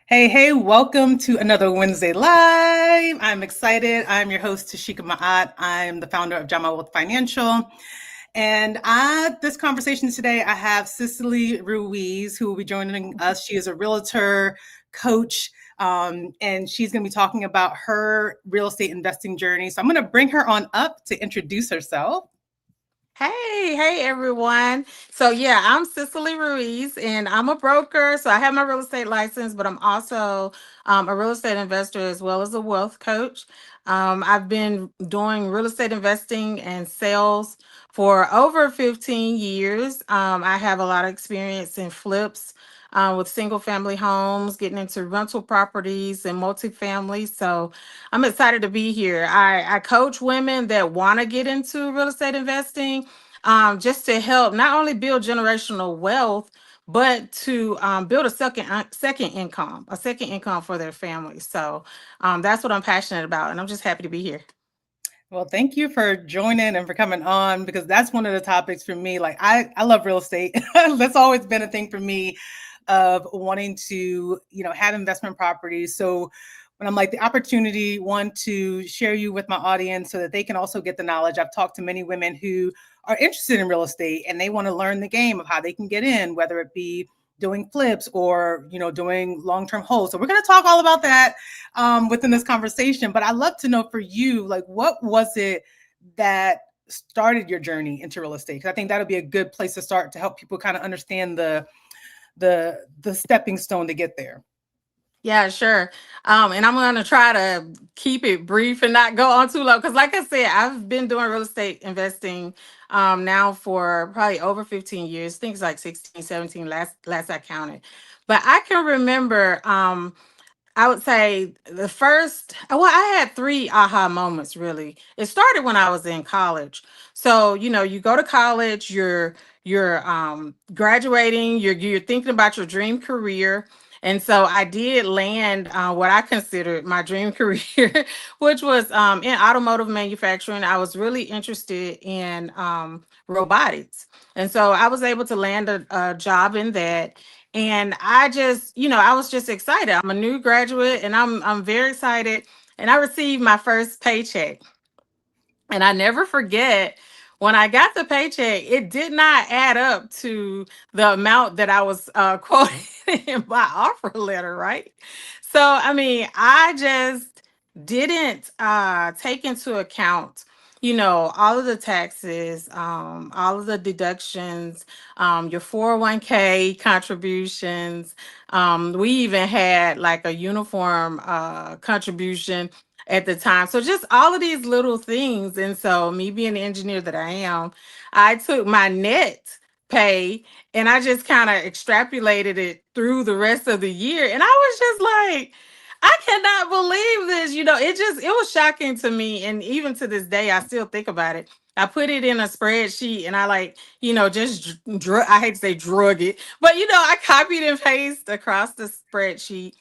Hey, welcome to another Wednesday Live. I'm excited. I'm your host, Tashika Ma'at. I'm the founder of Jama Wealth Financial. And this conversation today, I have Cicely Ruiz, who will be joining us. She is a realtor, coach, and she's going to be talking about her real estate investing journey. So I'm going to bring her on up to introduce herself. Hey everyone. So yeah, I'm Cicely Ruiz and I'm a broker. So I have my real estate license, but I'm also a real estate investor as well as a wealth coach. I've been doing real estate investing and sales for over 15 years. I have a lot of experience in flips. With single family homes, getting into rental properties and multifamily. So I'm excited to be here. I coach women that want to get into real estate investing, just to help not only build generational wealth, but to build a second income for their family. So that's what I'm passionate about, and I'm just happy to be here. Well, thank you for joining and for coming on because that's one of the topics for me. Like I love real estate. That's always been a thing for me of wanting to, have investment properties. So when I'm like the opportunity, one to share you with my audience so that they can also get the knowledge. I've talked to many women who are interested in real estate and they want to learn the game of how they can get in, whether it be doing flips or doing long-term holds. So we're going to talk all about that within this conversation. But I'd love to know for you, like, what was it that started your journey into real estate? Because I think that'll be a good place to start to help people kind of understand the stepping stone to get there. Yeah, sure. And I'm going to try to keep it brief and not go on too long. Because, like I said, I've been doing real estate investing now for probably over 15 years. I think it's like 16, 17 last I counted. But I can remember, I would say I had three aha moments really. It started when I was in college. So, you go to college, you're graduating, you're thinking about your dream career. And so I did land what I considered my dream career, which was in automotive manufacturing. I was really interested in robotics. And so I was able to land a job in that. And I was just excited. I'm a new graduate and I'm very excited. And I received my first paycheck. And I never forget when I got the paycheck, it did not add up to the amount that I was quoted in my offer letter, right? So, I mean, I just didn't take into account, all of the taxes, all of the deductions, your 401k contributions. We even had like a uniform contribution at the time. So just all of these little things. And so me being the engineer that I am, I took my net pay and I just kind of extrapolated it through the rest of the year. And I was just like, I cannot believe this. It was shocking to me. And even to this day, I still think about it. I put it in a spreadsheet and I I hate to say drug it, but I copied and pasted across the spreadsheet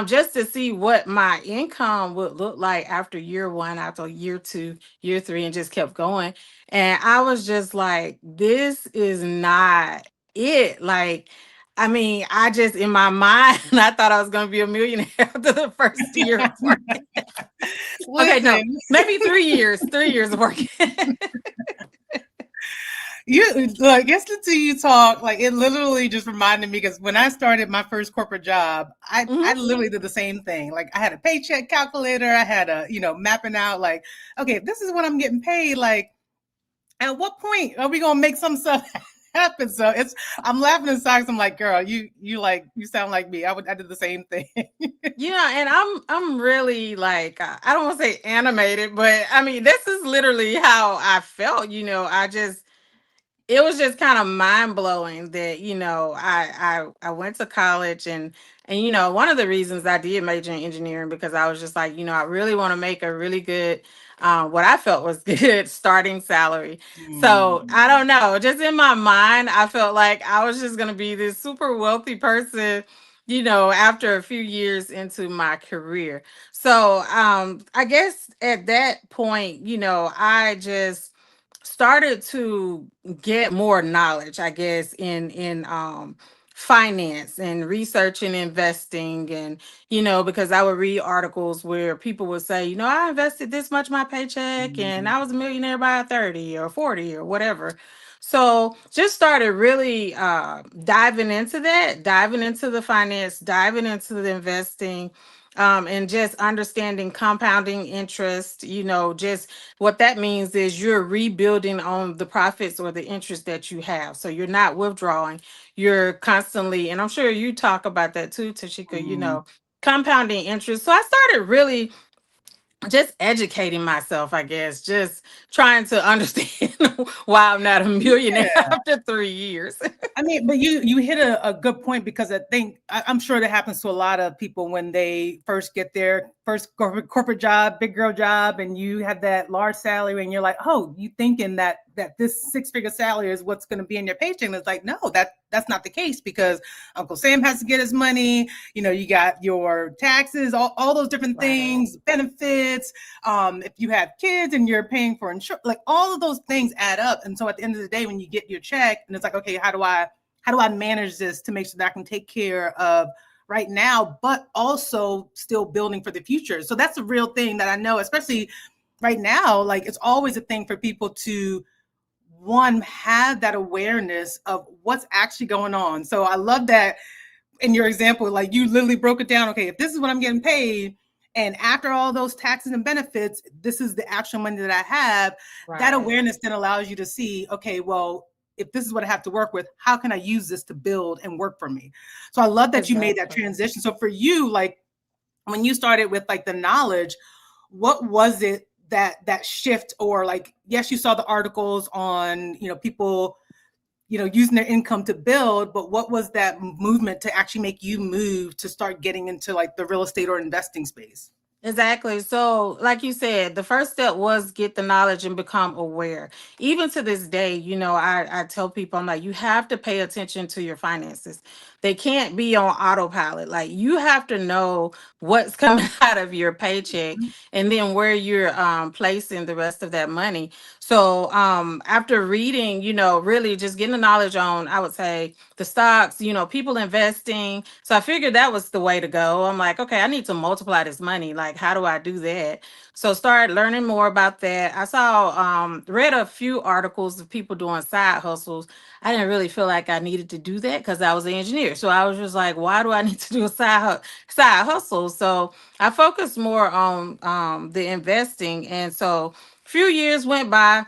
just to see what my income would look like after year one, after year two, year three, and just kept going. And I was just like, this is not it. Like, I mean, I just in my mind, I thought I was going to be a millionaire after the first year of working. Okay, no, Listen, maybe 3 years, 3 years of working. you like listening to you talk, like it literally just reminded me because when I started my first corporate job, I Mhm. literally did the same thing. Like I had a paycheck calculator, I had a mapping out like, okay, this is what I'm getting paid. Like, at what point are we gonna make some stuff happen? So I'm laughing inside. 'Cause I'm like, girl, you sound like me. I did the same thing. Yeah, and I'm really like I don't want to say animated, but I mean this is literally how I felt. I just it was just kind of mind blowing that I went to college and one of the reasons I did major in engineering because I was just like I really want to make a really good what I felt was good starting salary. So I Mm. don't know, just in my mind I felt like I was just gonna be this super wealthy person. After a few years into my career. So I guess at that point, I just started to get more knowledge, I guess, in finance and research and investing. And, because I would read articles where people would say, I invested this much of my paycheck and Mhm. I was a millionaire by 30 or 40 or whatever. So just started really diving into that, diving into the finance, diving into the investing, and just understanding compounding interest. Just what that means is you're rebuilding on the profits or the interest that you have. So you're not withdrawing, you're constantly, and I'm sure you talk about that too, Tashika, Mhm. compounding interest. So I started really just educating myself, I guess, just trying to understand why I'm not a millionaire Yeah. after 3 years. I mean, but you hit a good point because I think I'm sure that happens to a lot of people when they first get their first corporate job, big girl job, and you have that large salary, and you're like, oh, you thinking that this six-figure salary is what's going to be in your paycheck, and it's like, no, that's not the case because Uncle Sam has to get his money. You got your taxes, all those different Right. things, benefits. If you have kids and you're paying for insurance, like all of those things add up. And so at the end of the day, when you get your check, and it's like, okay, how do I manage this to make sure that I can take care of right now, but also still building for the future? So that's a real thing that I know, especially right now, like it's always a thing for people to one have that awareness of what's actually going on. So I love that in your example, like you literally broke it down. Okay, if this is what I'm getting paid, and after all those taxes and benefits, this is the actual money that I have. That Right. awareness then allows you to see, okay, well, if this is what I have to work with, how can I use this to build and work for me? So I love that you made that Exactly. transition. So for you, like when you started with like the knowledge, what was it that shift, or like, yes, you saw the articles on, people using their income to build, but what was that movement to actually make you move to start getting into like the real estate or investing space? Exactly. So, like you said, the first step was get the knowledge and become aware. Even to this day, I tell people, I'm like, you have to pay attention to your finances. They can't be on autopilot. Like, you have to know what's coming out of your paycheck and then where you're placing the rest of that money. So, after reading, really just getting the knowledge on, I would say, the stocks, people investing. So I figured that was the way to go. I'm like, okay, I need to multiply this money. Like, how do I do that? So started learning more about that. I saw, read a few articles of people doing side hustles. I didn't really feel like I needed to do that because I was an engineer. So I was just like, why do I need to do a side hustle? So I focused more on the investing. And so a few years went by.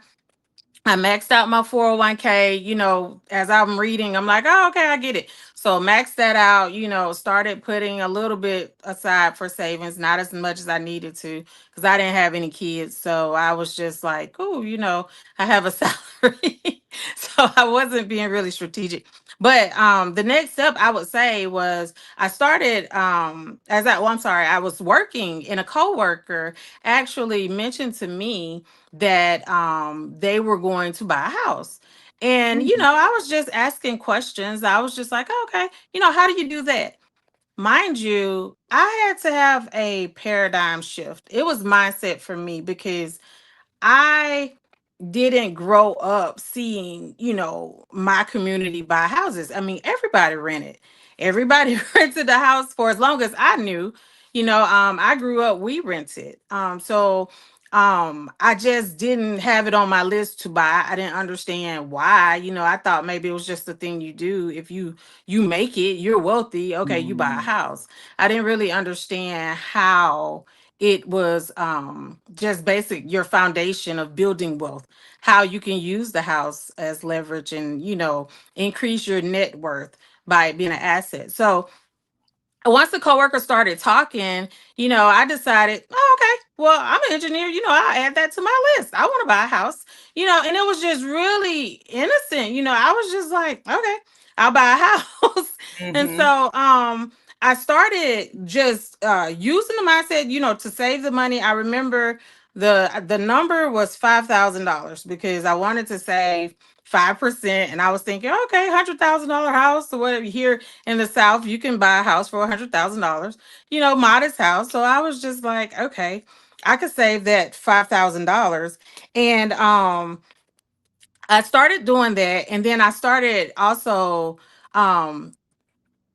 I maxed out my 401k, as I'm reading, I'm like, oh, okay, I get it. So maxed that out, started putting a little bit aside for savings, not as much as I needed to, because I didn't have any kids. So I was just like, oh, I have a salary. So I wasn't being really strategic. But the next step I would say was I started I'm sorry, I was working, and a coworker actually mentioned to me that they were going to buy a house. And Mhm. I was just asking questions. I was just like, "Oh, okay, how do you do that?" Mind you, I had to have a paradigm shift. It was mindset for me because I didn't grow up seeing, my community buy houses. I mean, everybody rented. Everybody rented the house for as long as I knew. I grew up, we rented. So I just didn't have it on my list to buy. I didn't understand why. I thought maybe it was just the thing you do. If you make it, you're wealthy, okay, you buy a Mhm. house. I didn't really understand how it was just basic your foundation of building wealth, how you can use the house as leverage and increase your net worth by being an asset. So once the coworker started talking, I decided, oh, okay, well, I'm an engineer, I'll add that to my list. I want to buy a house, and it was just really innocent. I was just like, okay, I'll buy a house. And Mhm. so I started just using the mindset, to save the money. I remember the number was $5,000 because I wanted to save 5%. And I was thinking, okay, $100,000 house or whatever here in the South, you can buy a house for $100,000, modest house. So I was just like, okay, I could save that $5,000. And I started doing that. And then I started also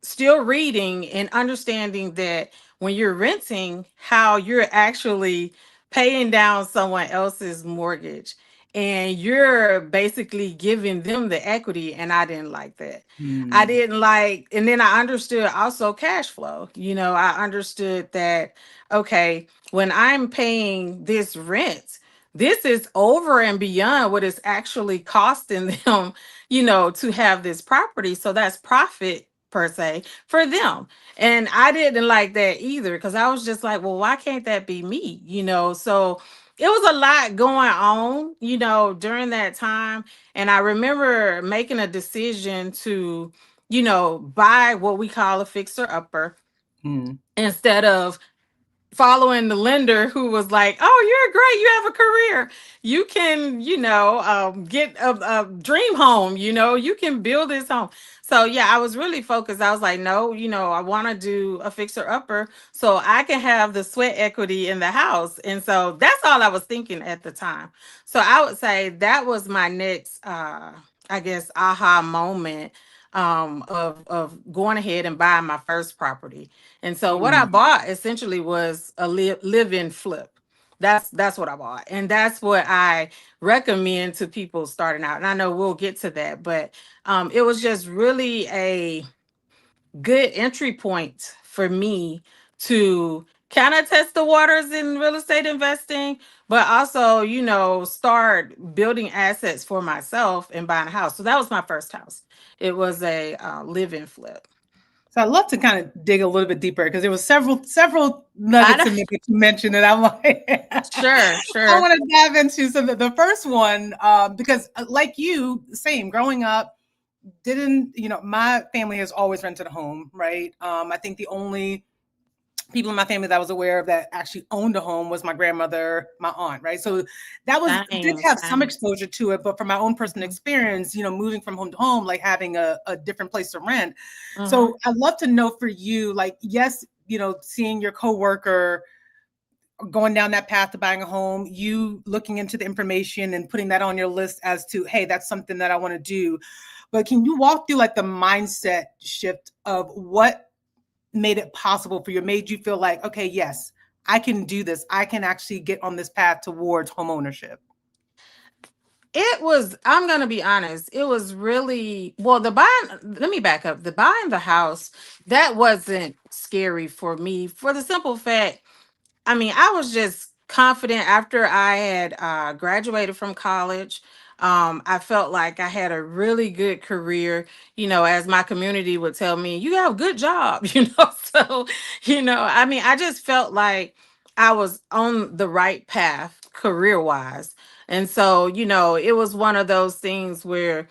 still reading and understanding that when you're renting, how you're actually paying down someone else's mortgage and you're basically giving them the equity. And I didn't like that. I Mm, didn't like, and then I understood also cash flow. I understood that, okay, when I'm paying this rent, this is over and beyond what it's actually costing them, to have this property. So that's profit per se for them. And I didn't like that either because I was just like, well, why can't that be me? So it was a lot going on, during that time. And I remember making a decision to, buy what we call a fixer upper mm. instead of following the lender who was like, "Oh, you're great. You have a career. You can, get a dream home. You can build this home." So yeah, I was really focused. I was like, "No, I want to do a fixer upper so I can have the sweat equity in the house." And so that's all I was thinking at the time. So I would say that was my next, I guess, aha moment of going ahead and buying my first property. And so what I Mm. bought essentially was a live-in flip. That's what I bought. And that's what I recommend to people starting out. And I know we'll get to that, but it was just really a good entry point for me to kind of test the waters in real estate investing, but also, start building assets for myself and buying a house. So that was my first house. It was a live-in flip. So I'd love to kind of dig a little bit deeper because there was several I nuggets don't, in there that you mentioned, and I'm like, sure, I sure. want to dive into. So the first one, because like you, same growing up, didn't my family has always rented a home, right? I think the only people in my family that I was aware of that actually owned a home was my grandmother, my aunt, right? So that was did Same, have some same. exposure to it, but from my own personal Mhm, experience, moving from home to home, like having a different place to rent. mhm. So I'd love to know for you, like, yes, seeing your coworker going down that path to buying a home, you looking into the information and putting that on your list as to, hey, that's something that I want to do. But can you walk through like the mindset shift of what made it possible for you, made you feel like, okay, yes, I can do this. I can actually get on this path towards home ownership. It was, I'm gonna be honest, it was really well the buying, let me back up. The buying the house, that wasn't scary for me for the simple fact, I mean, I was just confident after I had graduated from college. I felt like I had a really good career, as my community would tell me, you have a good job, So, I mean, I just felt like I was on the right path career wise. And so, it was one of those things where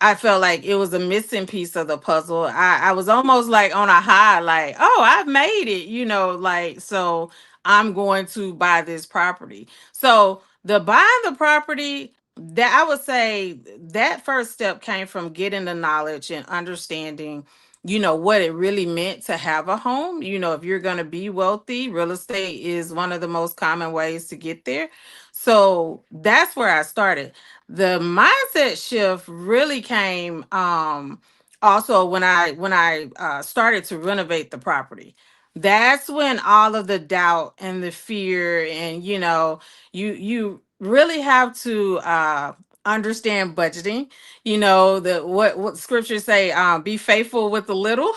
I felt like it was a missing piece of the puzzle. I was almost like on a high, like, oh, I've made it, like, so I'm going to buy this property. So the buying the property, that I would say that first step came from getting the knowledge and understanding, what it really meant to have a home. If you're going to be wealthy, real estate is one of the most common ways to get there. So that's where I started. The mindset shift really came also when I started to renovate the property. That's when all of the doubt and the fear, and you really have to understand budgeting. The what scriptures say, be faithful with the little.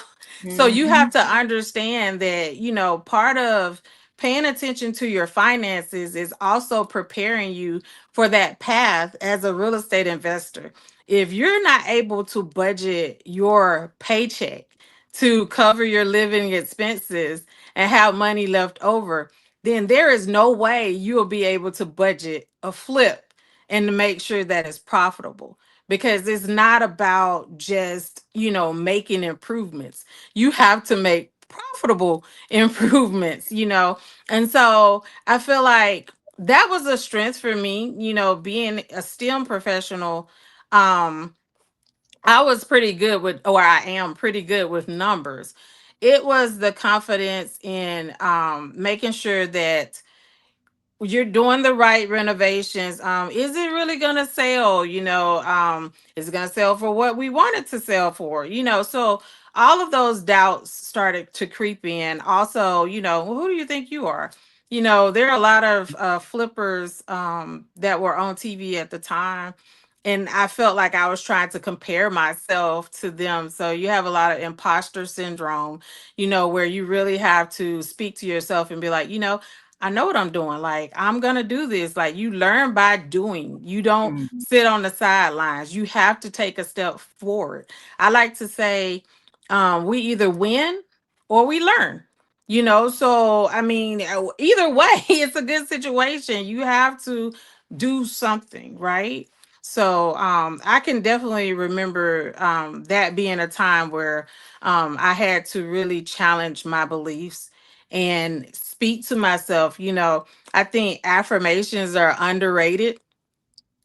So you have Mhm. to understand that, part of paying attention to your finances is also preparing you for that path as a real estate investor. If you're not able to budget your paycheck to cover your living expenses and have money left over, then there is no way you'll be able to budget a flip and to make sure that it's profitable, because it's not about just, making improvements. You have to make profitable improvements, And so I feel like that was a strength for me, being a STEM professional. Um, I was pretty good with, or I am pretty good with numbers. It was the confidence in making sure that you're doing the right renovations. Is it really gonna sell? Is it gonna sell for what we want it to sell for? So all of those doubts started to creep in. Also, well, who do you think you are? There are a lot of flippers that were on TV at the time, and I felt like I was trying to compare myself to them. So you have a lot of imposter syndrome, where you really have to speak to yourself and be like, I know what I'm doing. Like, I'm going to do this. Like, you learn by doing. You don't Mm. sit on the sidelines. You have to take a step forward. I like to say, we either win or we learn. So I mean, either way, it's a good situation. You have to do something, right? So I can definitely remember that being a time where I had to really challenge my beliefs and speak to myself. I think affirmations are underrated.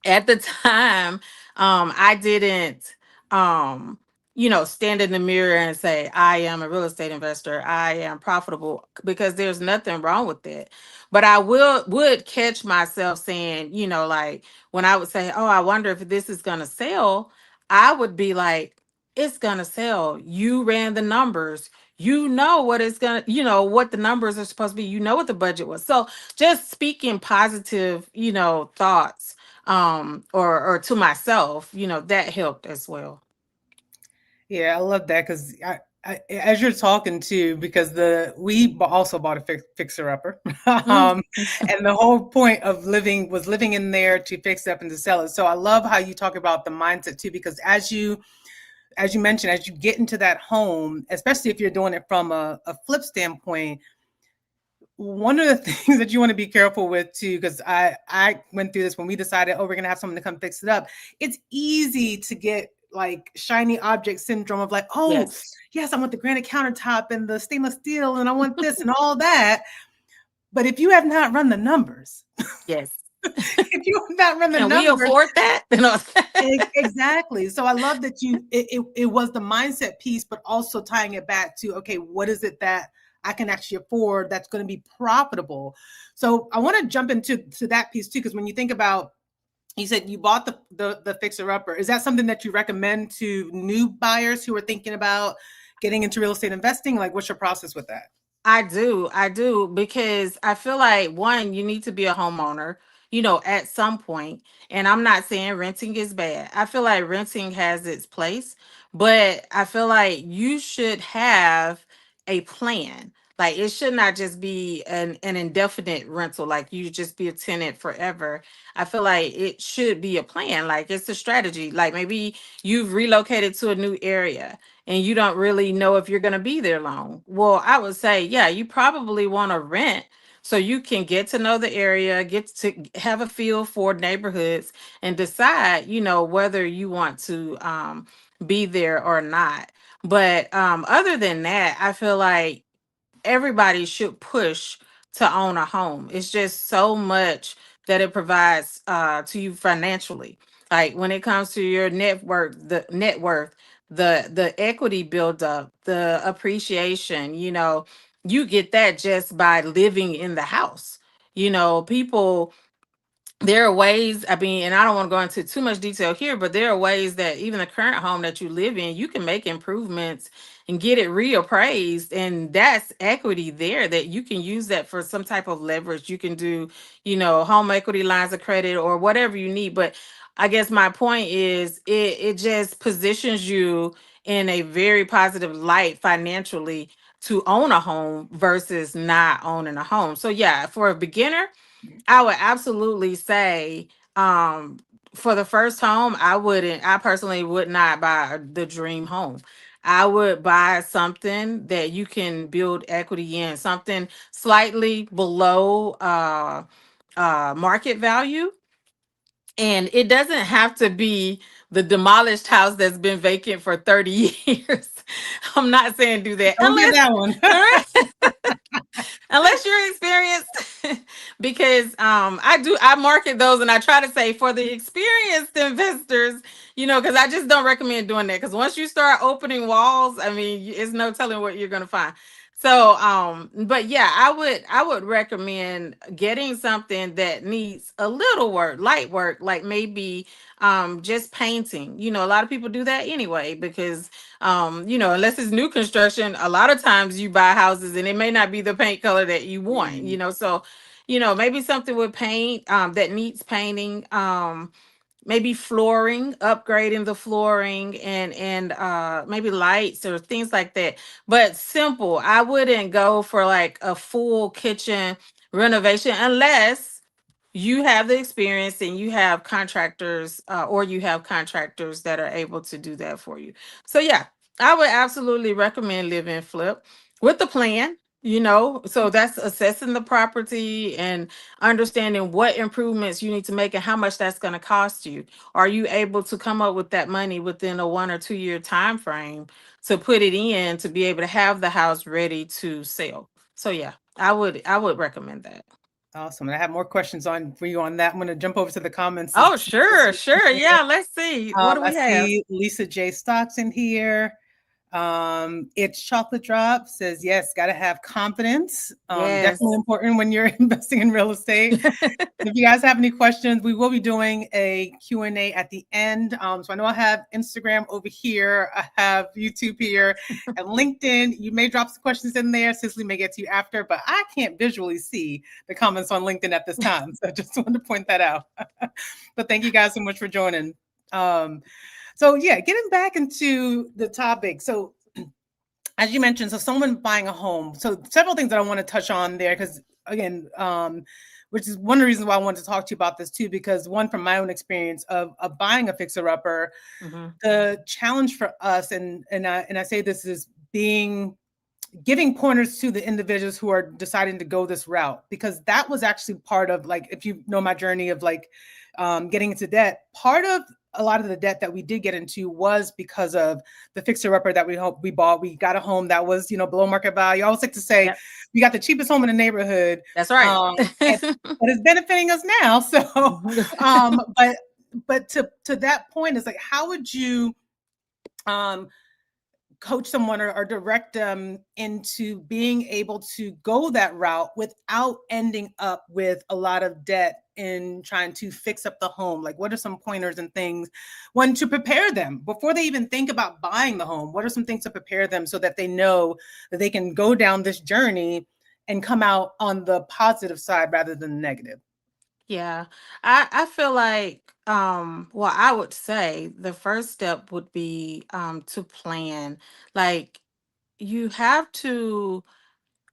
At the time, I didn't stand in the mirror and say I am a real estate investor, I am profitable, because there's nothing wrong with that. But I would catch myself saying, like, when I would say, oh, I wonder if this is going to sell, I would be like, it's going to sell. You ran the numbers, what it's going to, what the numbers are supposed to be, what the budget was. So just speaking positive, thoughts, or to myself, that helped as well. Yeah, I love that because as you're talking too, because also bought a fixer upper, Mm. and the whole point of living in there to fix it up and to sell it. So I love how you talk about the mindset too, because as you mentioned, as you get into that home, especially if you're doing it from a flip standpoint, one of the things that you want to be careful with too, because I went through this when we decided, oh, we're gonna have someone to come fix it up. It's easy to get like shiny object syndrome of like, oh Yes. yes, I want the granite countertop and the stainless steel and I want this and all that. But if you have not run the numbers, Yes. if you have not run the Can we numbers, afford that? exactly. So I love that it was the mindset piece, but also tying it back to, okay, what is it that I can actually afford that's going to be profitable? So I want to jump into that piece too, because when you think about, you said you bought the fixer upper. Is that something that you recommend to new buyers who are thinking about getting into real estate investing? Like, what's your process with that? I do, because I feel like, one, you need to be a homeowner, at some point. And I'm not saying renting is bad. I feel like renting has its place, but I feel like you should have a plan. Like, it should not just be an indefinite rental, like you just be a tenant forever. I feel like it should be a plan. Like, it's a strategy. Like, maybe you've relocated to a new area and you don't really know if you're going to be there long. Well, I would say, yeah, you probably want to rent so you can get to know the area, get to have a feel for neighborhoods, and decide, whether you want to be there or not. But other than that, I feel like everybody should push to own a home. It's just so much that it provides to you financially. Like, when it comes to your net worth, the equity buildup, the appreciation, you get that just by living in the house. People, there are ways, I mean, and I don't want to go into too much detail here, but there are ways that even the current home that you live in, you can make improvements and get it reappraised. And that's equity there that you can use that for some type of leverage. You can do, home equity lines of credit or whatever you need. But I guess my point is, it just positions you in a very positive light financially to own a home versus not owning a home. So yeah, for a beginner, I would absolutely say, um, for the first home, I personally would not buy the dream home. I would buy something that you can build equity in, something slightly below market value. And it doesn't have to be the demolished house that's been vacant for 30 years. I'm not saying do that Don't get that one. unless you're experienced. Because I market those, and I try to say for the experienced investors, because I just don't recommend doing that, because once you start opening walls, I mean, it's no telling what you're going to find. So but yeah, I would recommend getting something that needs a little work, light work, like maybe just painting. You know, a lot of people do that anyway because unless it's new construction, a lot of times you buy houses and it may not be the paint color that you want, Mm, so maybe something with paint that needs painting. Maybe flooring, upgrading the flooring, and maybe lights or things like that, but simple. I wouldn't go for like a full kitchen renovation unless you have the experience and you have contractors, or you have contractors that are able to do that for you. So yeah, I would absolutely recommend live and flip with the plan. So that's assessing the property and understanding what improvements you need to make and how much that's going to cost you. Are you able to come up with that money within a 1 or 2 year time frame to put it in to be able to have the house ready to sell? So yeah, I would recommend that. awesome. And I have more questions on for you on that. I'm going to jump over to the comments to Oh, see what's sure, sure. here. Yeah, let's see. What do I we have? see Lisa J. Stocks in here. It's chocolate drop says yes, got to have confidence. Definitely Yes. important when you're investing in real estate. If you guys have any questions, we will be doing a Q&A at the end. So I know I have Instagram over here, I have YouTube here, and LinkedIn. You may drop some questions in there. Cicely may get to you after, but I can't visually see the comments on LinkedIn at this time. So I just wanted to point that out. But thank you guys so much for joining. So yeah, getting back into the topic. So as you mentioned, so someone buying a home. So several things that I want to touch on there, because again, which is one of the reasons why I wanted to talk to you about this too, because one, from my own experience of buying a fixer upper, Hmm. the challenge for us, and I say this is being giving pointers to the individuals who are deciding to go this route, because that was actually part of, like, if you know my journey of like getting into debt, part of a lot of the debt that we did get into was because of the fixer upper that we bought. We got a home that was, below market value. I always like to say Yep. we got the cheapest home in the neighborhood, That's right. and but it's benefiting us now. So but to that point, is like, how would you um coach someone, or direct them into being able to go that route without ending up with a lot of debt in trying to fix up the home? Like, what are some pointers and things, one, to prepare them before they even think about buying the home? What are some things to prepare them so that they know that they can go down this journey and come out on the positive side rather than the negative? Yeah. I feel like well, I would say the first step would be to plan. Like, you have to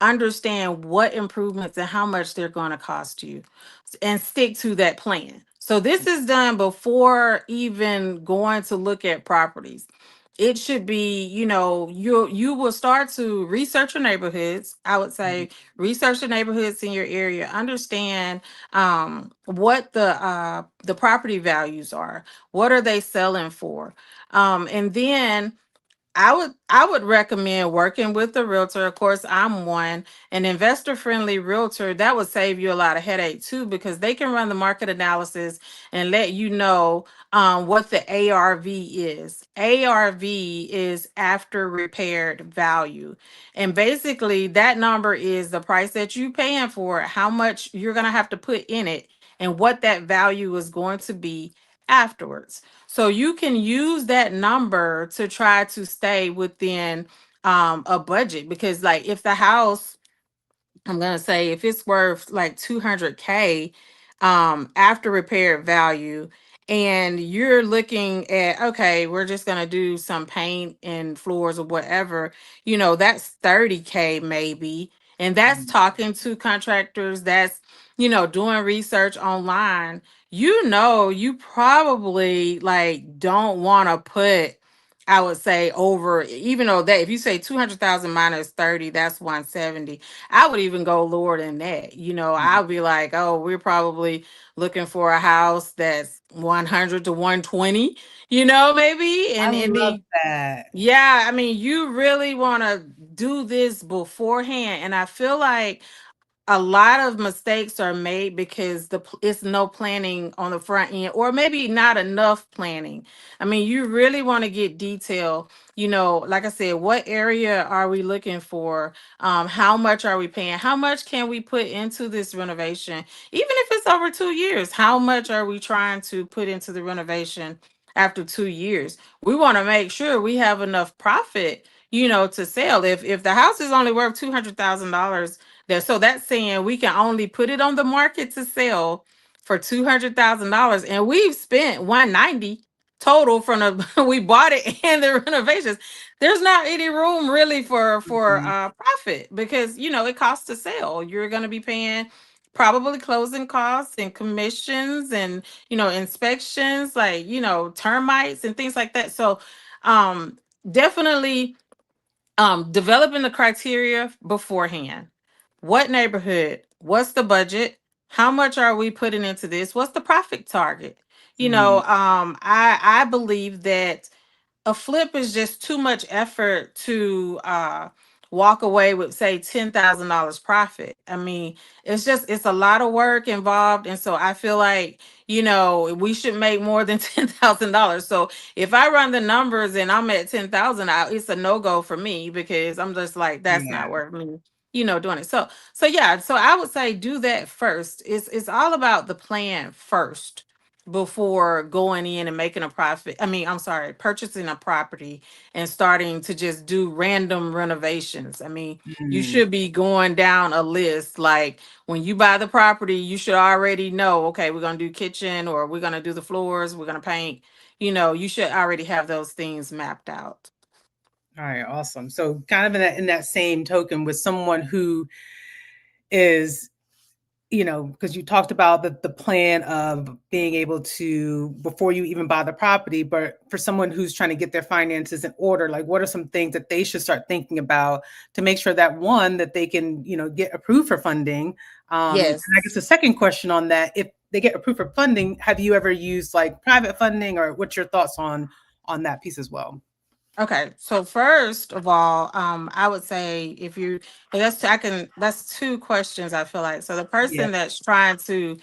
understand what improvements and how much they're going to cost you, and stick to that plan. So this is done before even going to look at properties. It should be, you will start to research your neighborhoods. I would say research the neighborhoods in your area, understand what the property values are, what are they selling for, and then I would recommend working with a realtor. Of course, I'm one, an investor friendly realtor. That would save you a lot of headache too, because they can run the market analysis and let you know what the ARV is. ARV is after repaired value, and basically that number is the price that you paying for it, how much you're gonna have to put in it, and what that value is going to be afterwards. So you can use that number to try to stay within a budget, because like if the house, I'm gonna say if it's worth like 200K after repair value, and you're looking at, okay, we're just gonna do some paint and floors or whatever, that's 30K maybe. And that's talking to contractors, that's doing research online. You probably like don't want to put, I would say, over, even though that if you say 200,000 minus 30, that's 170. I would even go lower than that. I'll be like, oh, we're probably looking for a house that's 100 to 120, maybe. I And love then, that. yeah, I mean, you really want to do this beforehand. And I feel like a lot of mistakes are made because it's no planning on the front end, or maybe not enough planning. I mean, you really want to get detail. Like I said, what area are we looking for? How much are we paying? How much can we put into this renovation? Even if it's over 2 years, how much are we trying to put into the renovation after 2 years? We want to make sure we have enough profit, to sell. If the house is only worth $200,000, so that's saying we can only put it on the market to sell for $200,000, and we've spent 190 total from the we bought it and the renovations. There's not any room really for Mhm. profit, because it costs to sell. You're going to be paying probably closing costs and commissions and inspections, like termites and things like that. So um definitely developing the criteria beforehand. What neighborhood? What's the budget? How much are we putting into this? What's the profit target? Mm. I believe that a flip is just too much effort to walk away with, say, $10,000 profit. I mean, it's a lot of work involved, and so I feel like we should make more than $10,000. So if I run the numbers and I'm at 10,000, it's a no go for me, because I'm just like, that's Yeah. not worth me doing it. So yeah, so I would say do that first. It's all about the plan first before going in and making a profit. I mean, I'm sorry, purchasing a property and starting to just do random renovations. I mean, you Mm. should be going down a list. Like, when you buy the property, you should already know, okay, we're going to do kitchen, or we're going to do the floors, we're going to paint. You should already have those things mapped out. All right, awesome. So kind of in that same token, with someone who is, because you talked about the plan of being able to, before you even buy the property, but for someone who's trying to get their finances in order, like, what are some things that they should start thinking about to make sure that, one, that they can, get approved for funding. And I guess Yes. the second question on that, if they get approved for funding, have you ever used like private funding, or what's your thoughts on that piece as well? Okay, so first of all, I would say, if you, and that's two questions, I feel like. So the Yeah. person that's trying to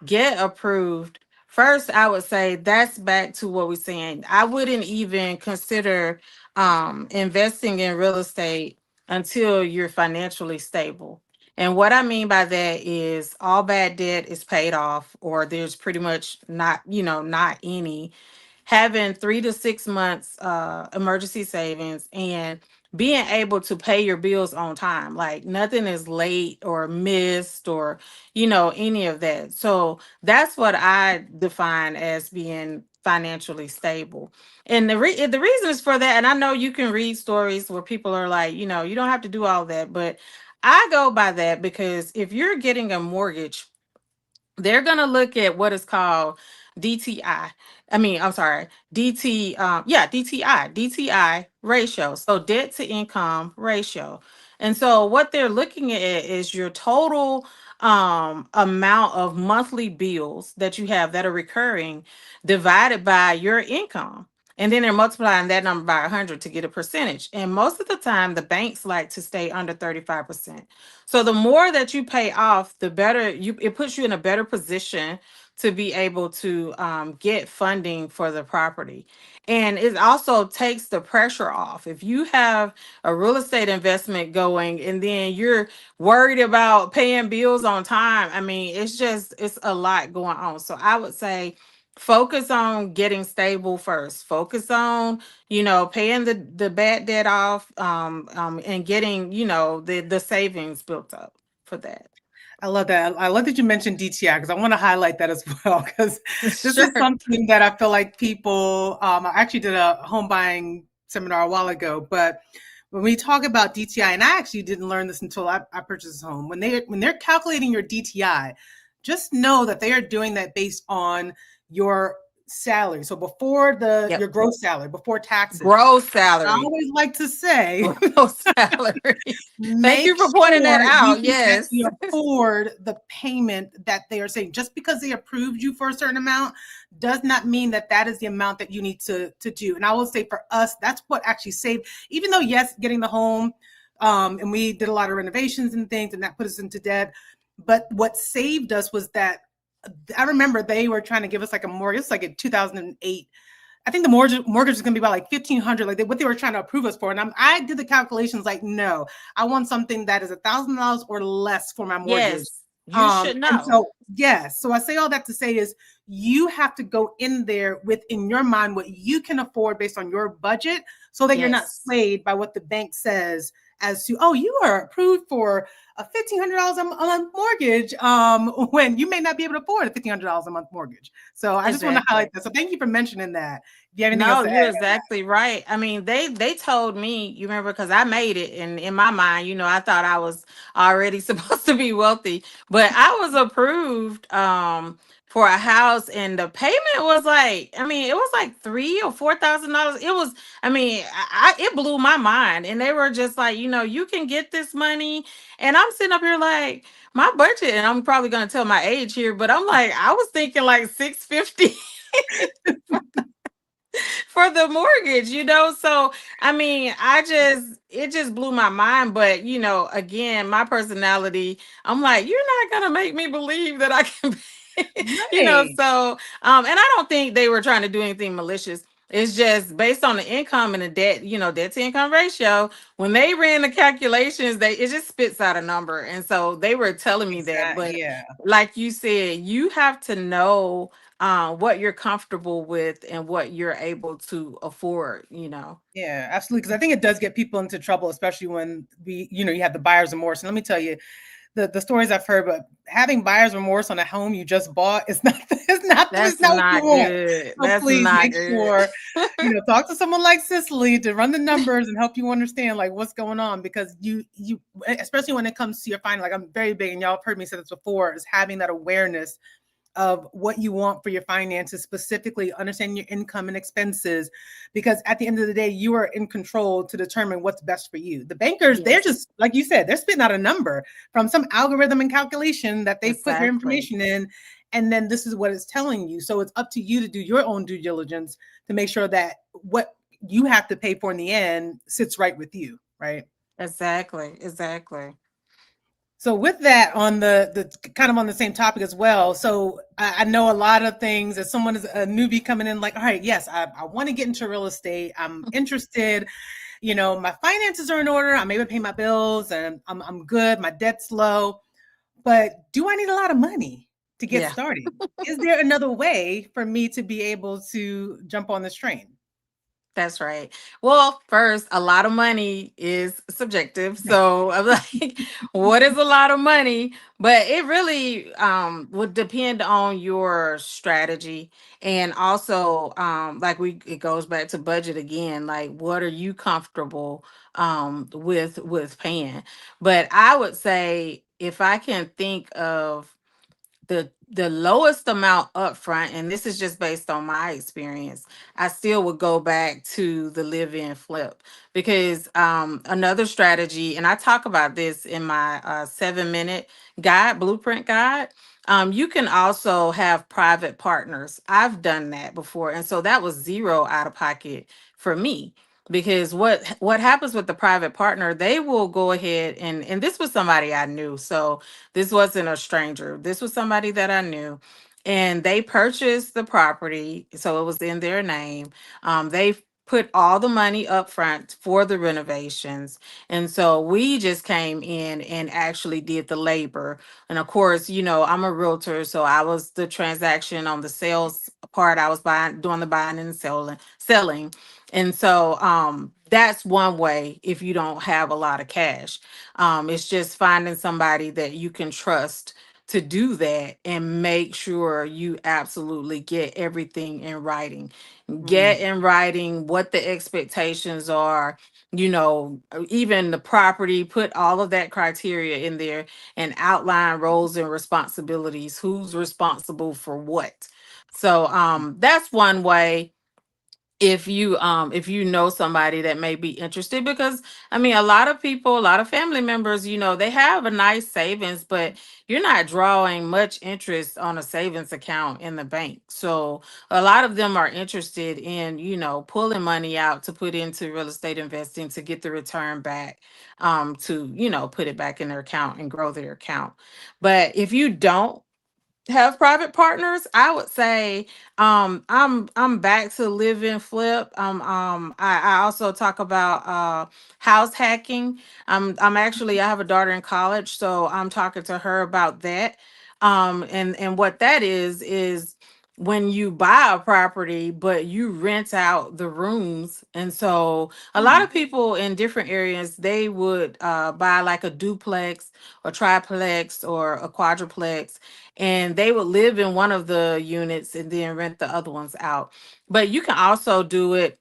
get approved, first I would say that's back to what we're saying. I wouldn't even consider investing in real estate until you're financially stable. And what I mean by that is all bad debt is paid off, or there's pretty much not any. Having 3 to 6 months emergency savings, and being able to pay your bills on time, like nothing is late or missed, or any of that. So that's what I define as being financially stable. And the reason is for that, and I know you can read stories where people are like, you don't have to do all that, but I go by that, because if you're getting a mortgage, they're going to look at what is called DTI. I mean, I'm sorry, DTI ratio. So debt to income ratio. And so what they're looking at is your total amount of monthly bills that you have that are recurring, divided by your income. And then they're multiplying that number by 100 to get a percentage. And most of the time, the banks like to stay under 35%. So the more that you pay off, the better it puts you in a better position to be able to get funding for the property. And it also takes the pressure off. If you have a real estate investment going, and then you're worried about paying bills on time, I mean, it's a lot going on. So I would say focus on getting stable first. Focus on paying the bad debt off, and getting the savings built up for that. I love that. I love that you mentioned DTI, because I want to highlight that as well, because this is Sure. something that I feel like people, I actually did a home buying seminar a while ago, but when we talk about DTI, and I actually didn't learn this until I purchased this home, when they're calculating your DTI, just know that they are doing that based on your salary. So before Yep. your gross salary, before taxes. Gross I salary. always like to say, Gross salary. Thank make you for pointing that sure you out. can Yes. actually afford the payment that they are saying. Just because they approved you for a certain amount does not mean that that is the amount that you need to do. And I will say, for us, that's what actually saved, even though, yes, getting the home And we did a lot of renovations and things, and that put us into debt. But what saved us was that I remember they were trying to give us like a mortgage, like in 2008. I think the mortgage is going to be about like 1,500, like what they were trying to approve us for. And I did the calculations, like, no, I want something that is $1,000 or less for my mortgage. Yes, you should And know. so, yes, so I say all that to say is you have to go in there with in your mind what you can afford based on your budget, so that you're not Yes, swayed by what the bank says as to, oh, you are approved for a $1,500 a month mortgage, when you may not be able to afford a $1,500 a month mortgage. So I just want to highlight exactly. that. So thank you for mentioning that. Do you have anything else No, to you're add? exactly right. I mean, they told me, you remember, because I made it, and in my mind, I thought I was already supposed to be wealthy, but I was approved for a house, and the payment was like, I mean, it was like $3,000 or $4,000. It was, I mean, it blew my mind, and they were just like, you can get this money, and I'm sitting up here like my budget, and I'm probably gonna tell my age here, but I'm like, I was thinking like 650 for the mortgage. So I mean, it just blew my mind. But again, my personality, I'm like, you're not gonna make me believe that I can pay. Right. So and I don't think they were trying to do anything malicious. It's just based on the income and the debt, debt to income ratio. When they ran the calculations, it just spits out a number. And so they were telling me that. Exactly. But Yeah. like you said, you have to know what you're comfortable with and what you're able to afford. Yeah, absolutely. Because I think it does get people into trouble, especially when you have the buyer's remorse. And let me tell you, the stories I've heard, but having buyer's remorse on a home you just bought is not it's That's not what you not want. good. So That's please not make good. sure talk to someone like Cicely to run the numbers and help you understand like what's going on, because you especially when it comes to your finance, like I'm very big, and y'all have heard me say this before, is having that awareness of what you want for your finances, specifically understanding your income and expenses, because at the end of the day, you are in control to determine what's best for you. The bankers, they're Yes, just, like you said, they're spitting out a number from some algorithm and calculation that they put your exactly. information in. And then this is what it's telling you. So it's up to you to do your own due diligence to make sure that what you have to pay for in the end sits right with you, right? Exactly. Exactly. So with that, on the kind of on the same topic as well. So I know a lot of things as someone is a newbie coming in, like, all right, yes, I want to get into real estate. I'm interested. My finances are in order. I'm able to pay my bills, and I'm good. My debt's low. But do I need a lot of money to get Yeah. started? Is there another way for me to be able to jump on this train? That's right. Well, first, a lot of money is subjective. So I'm like, what is a lot of money? But it really would depend on your strategy. And also, like it goes back to budget again. Like, what are you comfortable with paying? But I would say if I can think of the lowest amount upfront, and this is just based on my experience, I still would go back to the live-in flip, because another strategy, and I talk about this in my 7-minute blueprint guide. You can also have private partners. I've done that before, and so that was zero out of pocket for me, because what happens with the private partner, they will go ahead, and this was somebody I knew, so this wasn't a stranger. This was somebody that I knew. And they purchased the property, so it was in their name. They put all the money up front for the renovations. And so we just came in and actually did the labor. And of course, I'm a realtor, so I was the transaction on the sales part. I was doing the buying and selling. And so that's one way if you don't have a lot of cash. It's just finding somebody that you can trust to do that, and make sure you absolutely get everything in writing. Mm, Get in writing what the expectations are, even the property, put all of that criteria in there, and outline roles and responsibilities, who's responsible for what. So that's one way. if you know somebody that may be interested, because I mean, a lot of people, a lot of family members, they have a nice savings, but you're not drawing much interest on a savings account in the bank. So a lot of them are interested in pulling money out to put into real estate investing to get the return back, to put it back in their account and grow their account. But if you don't have private partners, I would say I'm back to live and flip. I also talk about house hacking. I'm actually, I have a daughter in college, so I'm talking to her about that. And what that is when you buy a property but you rent out the rooms. And so a lot Hmm. of people in different areas, they would buy like a duplex or triplex or a quadruplex, and they would live in one of the units and then rent the other ones out. But you can also do it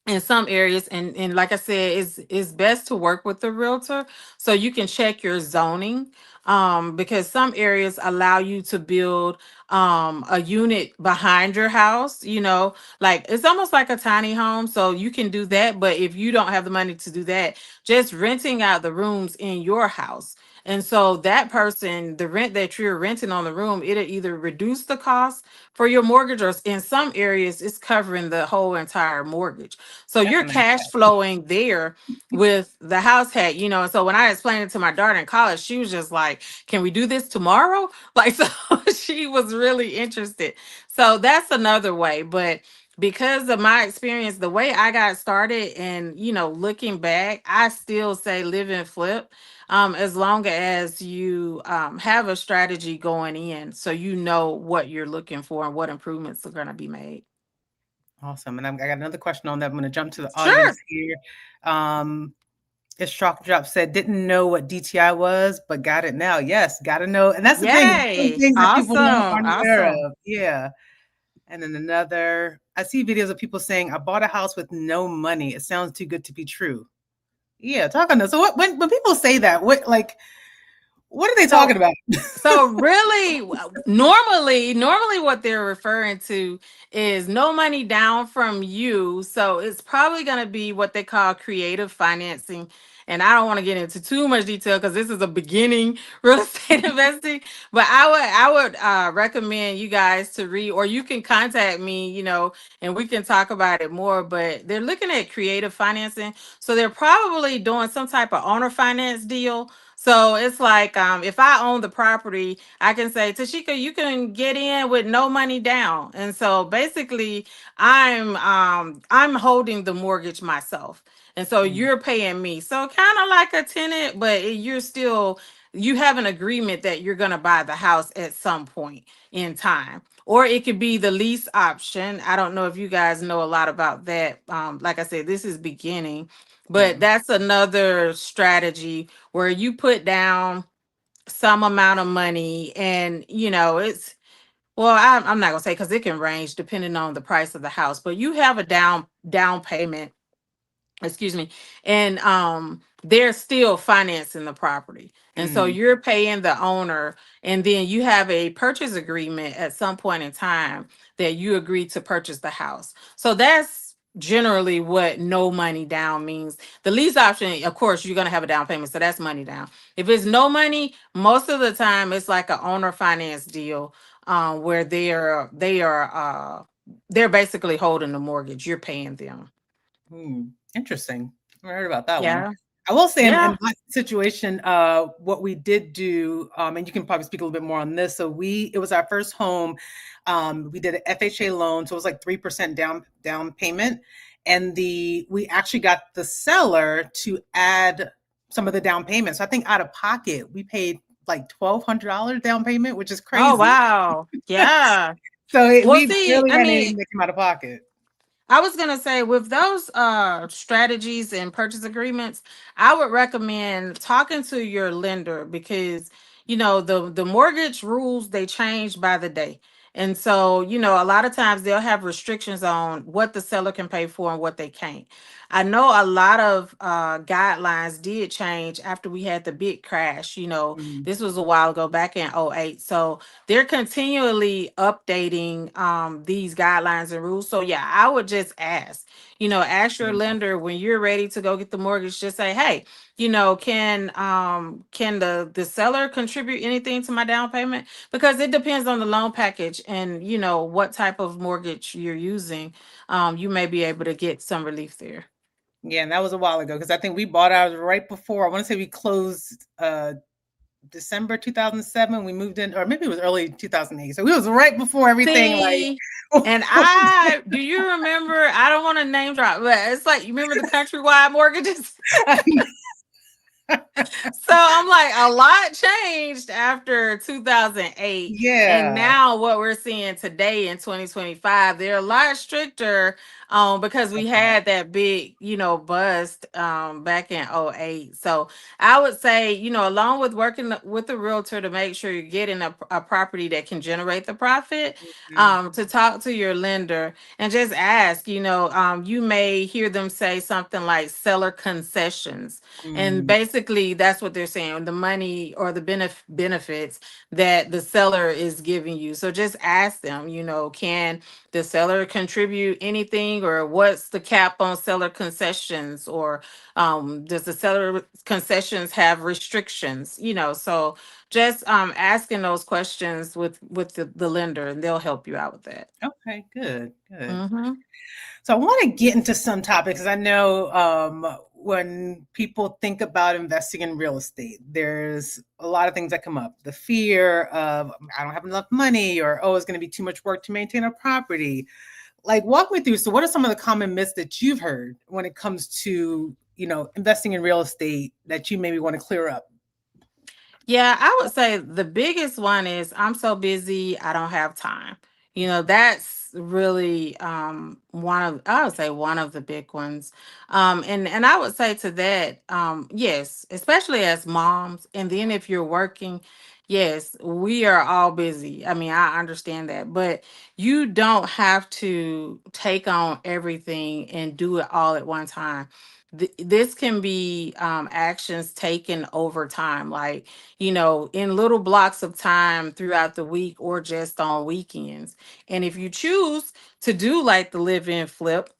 in some areas, and like I said, it's best to work with the realtor so you can check your zoning, because some areas allow you to build a unit behind your house, like it's almost like a tiny home, so you can do that. But if you don't have the money to do that, just renting out the rooms in your house. And so that person, the rent that you're renting on the room, it'll either reduce the cost for your mortgage, or in some areas it's covering the whole entire mortgage. So That's you're a nice cash hat. flowing there with the house hack. And so when I explained it to my daughter in college, she was just like, "Can we do this tomorrow?" Like, so she was really interested. So that's another way. But because of my experience, the way I got started, and looking back, I still say live and flip. As long as you have a strategy going in, so you know what you're looking for and what improvements are going to be made. Awesome. And I got another question on that. I'm going to jump to the Sure. audience here. Um, Shock Drop said, didn't know what DTI was, but got it now. Yes, got to know. And that's the thing, some Yay. things that people Awesome. aren't aware Awesome. of. Yeah. And then another, I see videos of people saying, I bought a house with no money. It sounds too good to be true. Yeah, talk on this. So when people say that, what are they talking So about? So really, normally what they're referring to is no money down from you. So it's probably going to be what they call creative financing. And I don't want to get into too much detail because this is a beginning real estate investing. But I would recommend you guys to read, or you can contact me, and we can talk about it more. But they're looking at creative financing, so they're probably doing some type of owner finance deal. So it's like, if I own the property, I can say, Tashika, you can get in with no money down. And so basically, I'm holding the mortgage myself. And so Mm, you're paying me. So kind of like a tenant, but you have an agreement that you're gonna buy the house at some point in time. Or it could be the lease option. I don't know if you guys know a lot about that. Like I said, this is beginning, but yeah. that's another strategy where you put down some amount of money, and it's, well, I'm not gonna say, because it can range depending on the price of the house, but you have a down payment, excuse me, and they're still financing the property, and so Mm, you're paying the owner, and then you have a purchase agreement at some point in time that you agree to purchase the house. So that's generally what no money down means. The lease option, of course, you're going to have a down payment, so that's money down. If it's no money, most of the time it's like an owner finance deal, where they're basically holding the mortgage, you're paying them. interesting. I heard about that one. Yeah. I will say Yeah. in my situation, what we did do, and you can probably speak a little bit more on this. So it was our first home. We did an FHA loan, so it was like 3% down payment, and we actually got the seller to add some of the down payment. So I think out of pocket we paid like $1,200 down payment, which is Oh, crazy. wow. Yeah. So Well, we see, barely I had mean, anything that came out of pocket. I was gonna say, with those strategies and purchase agreements, I would recommend talking to your lender, because the mortgage rules, they change by the day. And so, a lot of times they'll have restrictions on what the seller can pay for and what they can't. I know a lot of guidelines did change after we had the big crash. Mm, This was a while ago, back in '08. So they're continually updating these guidelines and rules. So, yeah, I would just ask your mm. lender when you're ready to go get the mortgage, just say, hey, can the seller contribute anything to my down payment? Because it depends on the loan package and what type of mortgage you're using. You may be able to get some relief there. Yeah, and that was a while ago because I think we bought ours right before. I want to say we closed December 2007. We moved in, or maybe it was early 2008. So it was right before everything. See, Like, and I do you remember? I don't want to name drop, but it's like you remember the countrywide mortgages. So I'm like, a lot changed after 2008. And yeah. now what we're seeing today in 2025, they're a lot stricter because we Okay. had that big, bust back in '08. So I would say, along with working with the realtor to make sure you're getting a property that can generate the profit, Mhm. to talk to your lender and just ask, you may hear them say something like seller concessions, and Mm. basically, that's what they're saying, the money or the benefits that the seller is giving you. So just ask them, can the seller contribute anything, or what's the cap on seller concessions, or does the seller concessions have restrictions? So just asking those questions with the lender, and they'll help you out with that. Okay, good, good. Mm-hmm. So I want to get into some topics because I know when people think about investing in real estate, there's a lot of things that come up. The fear of I don't have enough money, or oh, it's going to be too much work to maintain a property. Like, walk me through. So, what are some of the common myths that you've heard when it comes to investing in real estate that you maybe want to clear up? Yeah, I would say the biggest one is I'm so busy, I don't have time. That's really I would say one of the big ones. And I would say to that, yes, especially as moms, and then if you're working, yes, we are all busy. I mean, I understand that, but you don't have to take on everything and do it all at one time. This can be actions taken over time, like in little blocks of time throughout the week or just on weekends. And if you choose to do like the live in flip,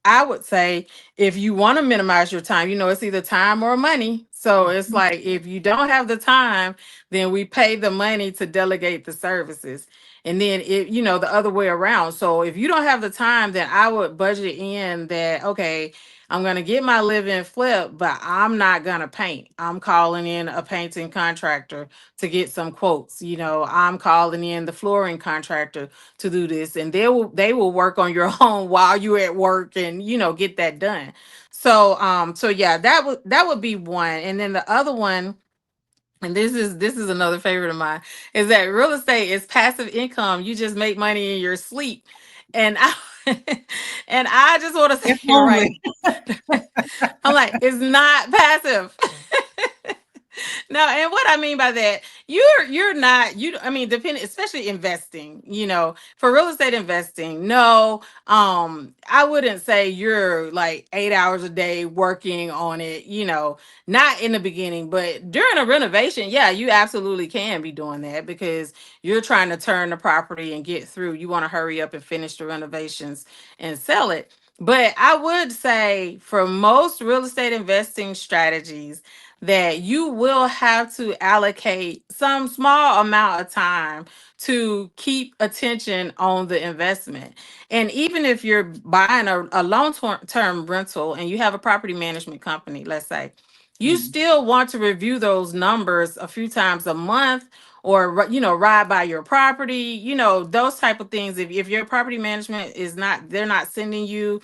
I would say if you want to minimize your time, it's either time or money. So it's like if you don't have the time, then we pay the money to delegate the services. And then the other way around. So if you don't have the time, then I would budget in that, okay, I'm going to get my live in flip, but I'm not going to paint. I'm calling in a painting contractor to get some quotes. I'm calling in the flooring contractor to do this, and they will work on your home while you're at work, and get that done. So yeah, that would be one. And then the other one, and this is another favorite of mine, is that real estate is passive income. You just make money in your sleep. And I and I just want to If say right, only. I'm like, it's not passive. No, and what I mean by that, you're not you. I mean, depending, especially investing. For real estate investing, no, I wouldn't say you're like 8 hours a day working on it. Not in the beginning, but during a renovation, yeah, you absolutely can be doing that because you're trying to turn the property and get through. You want to hurry up and finish the renovations and sell it. But I would say for most real estate investing strategies, that you will have to allocate some small amount of time to keep attention on the investment. And even if you're buying a long-term rental and you have a property management company, let's say, you Mm, still want to review those numbers a few times a month, or ride by your property, those type of things. If your property management is not, they're not sending you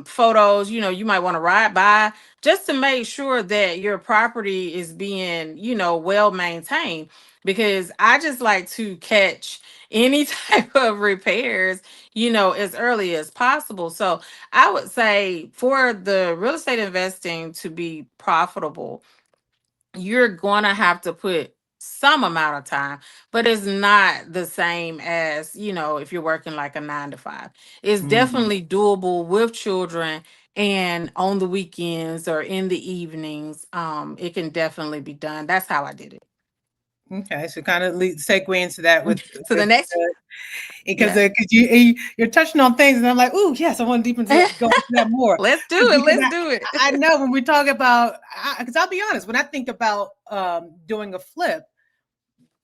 photos, you might want to ride by just to make sure that your property is being, well maintained. Because I just like to catch any type of repairs, as early as possible. So I would say for the real estate investing to be profitable, you're going to have to put some amount of time, but it's not the same as, if you're working like a 9 to 5. It's Mm. definitely doable with children and on the weekends or in the evenings. It can definitely be done. That's how I did it. Okay, so kind of segue into that To the next, because yeah. you're touching on things, and I'm like, oh yes, I want to deep into go into that more. Let's do it. Because Let's do it. I know when we talk about, because I'll be honest, when I think about doing a flip,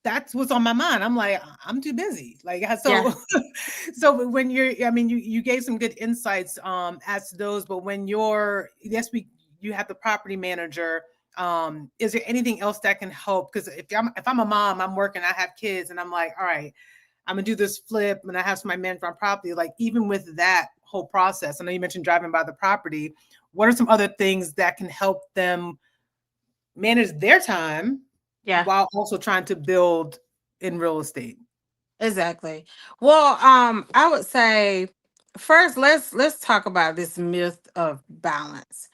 that's what's on my mind. I'm like, I'm too busy. Like, Yeah. so, so when I mean, you gave some good insights as to those, but when yes, you have the property manager. Is there anything else that can help? Because if I'm a mom, I'm working, I have kids, and I'm like, all right, I'm gonna do this flip, and I have somebody manage my property. Like, even with that whole process, I know you mentioned driving by the property. What are some other things that can help them manage their time Yeah. while also trying to build in real estate? Exactly. Well, I would say first let's talk about this myth of balance.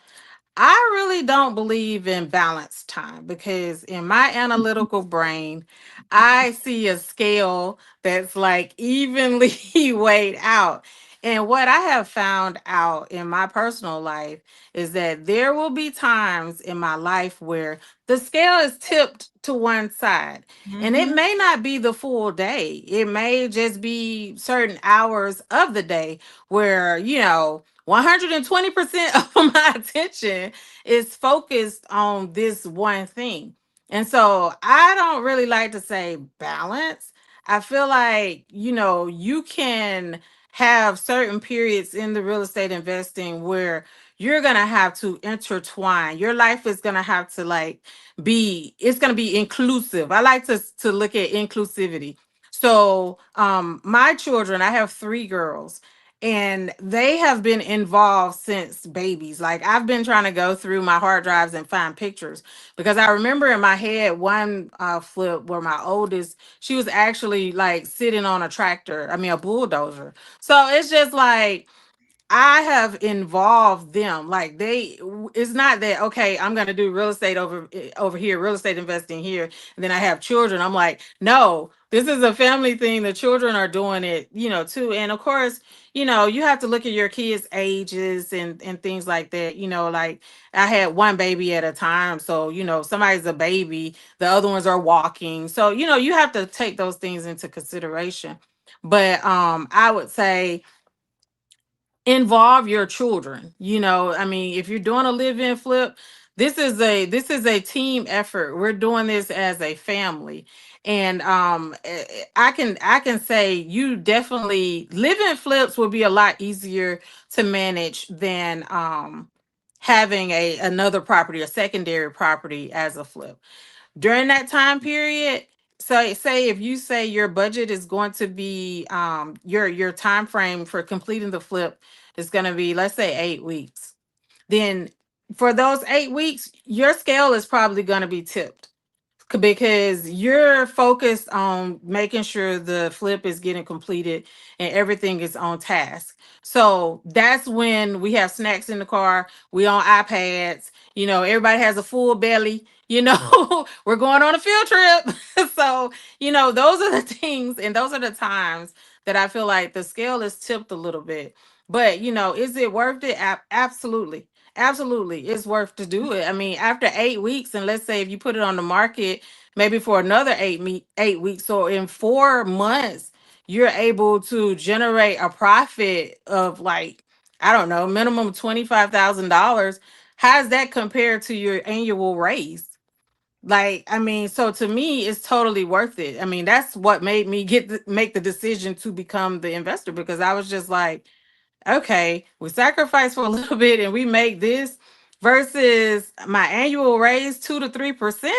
I really don't believe in balanced time because in my analytical brain, I see a scale that's like evenly weighed out. And what I have found out in my personal life is that there will be times in my life where the scale is tipped to one side. And it Mm-hmm. may not be the full day, it may just be certain hours of the day where, 120% of my attention is focused on this one thing. And so I don't really like to say balance. I feel like, you can have certain periods in the real estate investing where you're going to have to intertwine. Your life is going to have to it's going to be inclusive. I like to look at inclusivity. So, my children, I have 3 girls, and they have been involved since babies. Like, I've been trying to go through my hard drives and find pictures because I remember in my head one flip where my oldest, she was actually like sitting on a tractor, I mean a bulldozer. So it's just like I have involved them. Like, it's not that okay, I'm gonna do real estate over here, real estate investing here, and then I have children. I'm like, no, this is a family thing. The children are doing it, too. And of course, you have to look at your kids' ages and things like that. Like I had one baby at a time, so somebody's a baby, the other ones are walking. So you have to take those things into consideration. But I would say involve your children. I mean, if you're doing a live-in flip, this is a team effort. We're doing this as a family. And I can say you definitely live-in flips will be a lot easier to manage than having another property, a secondary property as a flip during that time period. So say if you say your budget is going to be your time frame for completing the flip is going to be, let's say, 8 weeks, then for those 8 weeks your scale is probably going to be tipped because you're focused on making sure the flip is getting completed and everything is on task. So that's when we have snacks in the car, we on iPads, everybody has a full belly, we're going on a field trip. So, those are the things and those are the times that I feel like the scale is tipped a little bit. But, is it worth it? Absolutely. Absolutely, it's worth to do it. I mean, after 8 weeks, and let's say if you put it on the market, maybe for another 8 weeks, so in 4 months, you're able to generate a profit of like, I don't know, minimum $25,000. How's that compared to your annual raise? Like, I mean, so to me, it's totally worth it. I mean, that's what made me make the decision to become the investor because I was just like, okay, we sacrifice for a little bit and we make this versus my annual raise 2 to 3%.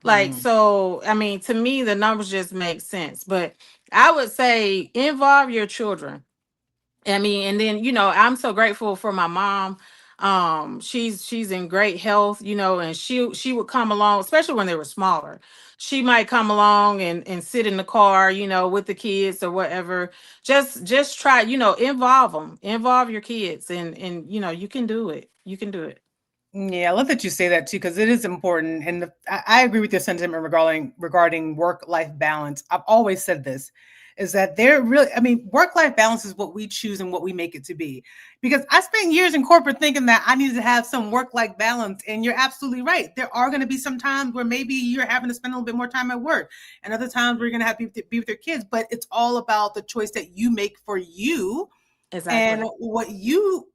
Like, Mm. so, I mean, to me, the numbers just make sense. But I would say involve your children. I mean, and then I'm so grateful for my mom. She's in great health, and she would come along, especially when they were smaller. She might come along and sit in the car, with the kids or whatever. Just try, involve them, involve your kids, and you can do it. You can do it. Yeah, I love that you say that too, because it is important. And I agree with your sentiment regarding work-life balance. I've always said this, is that they're really, I mean, work-life balance is what we choose and what we make it to be. Because I spent years in corporate thinking that I needed to have some work-life balance, and you're absolutely right. There are going to be some times where maybe you're having to spend a little bit more time at work, and other times where you're going to have to be with your kids. But it's all about the choice that you make for you and Exactly. what you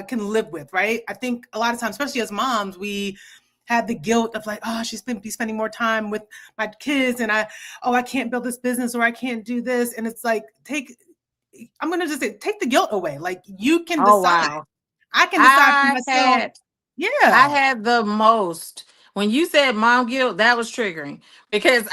can live with, right? I think a lot of times, especially as moms, we have the guilt of like, oh, she's been be spending more time with my kids, and I can't build this business or I can't do this, and it's like I'm gonna just say, take the guilt away. Like you can Oh decide. wow. I can decide for I myself. had I Yeah. had the most. When you said mom guilt, that was triggering because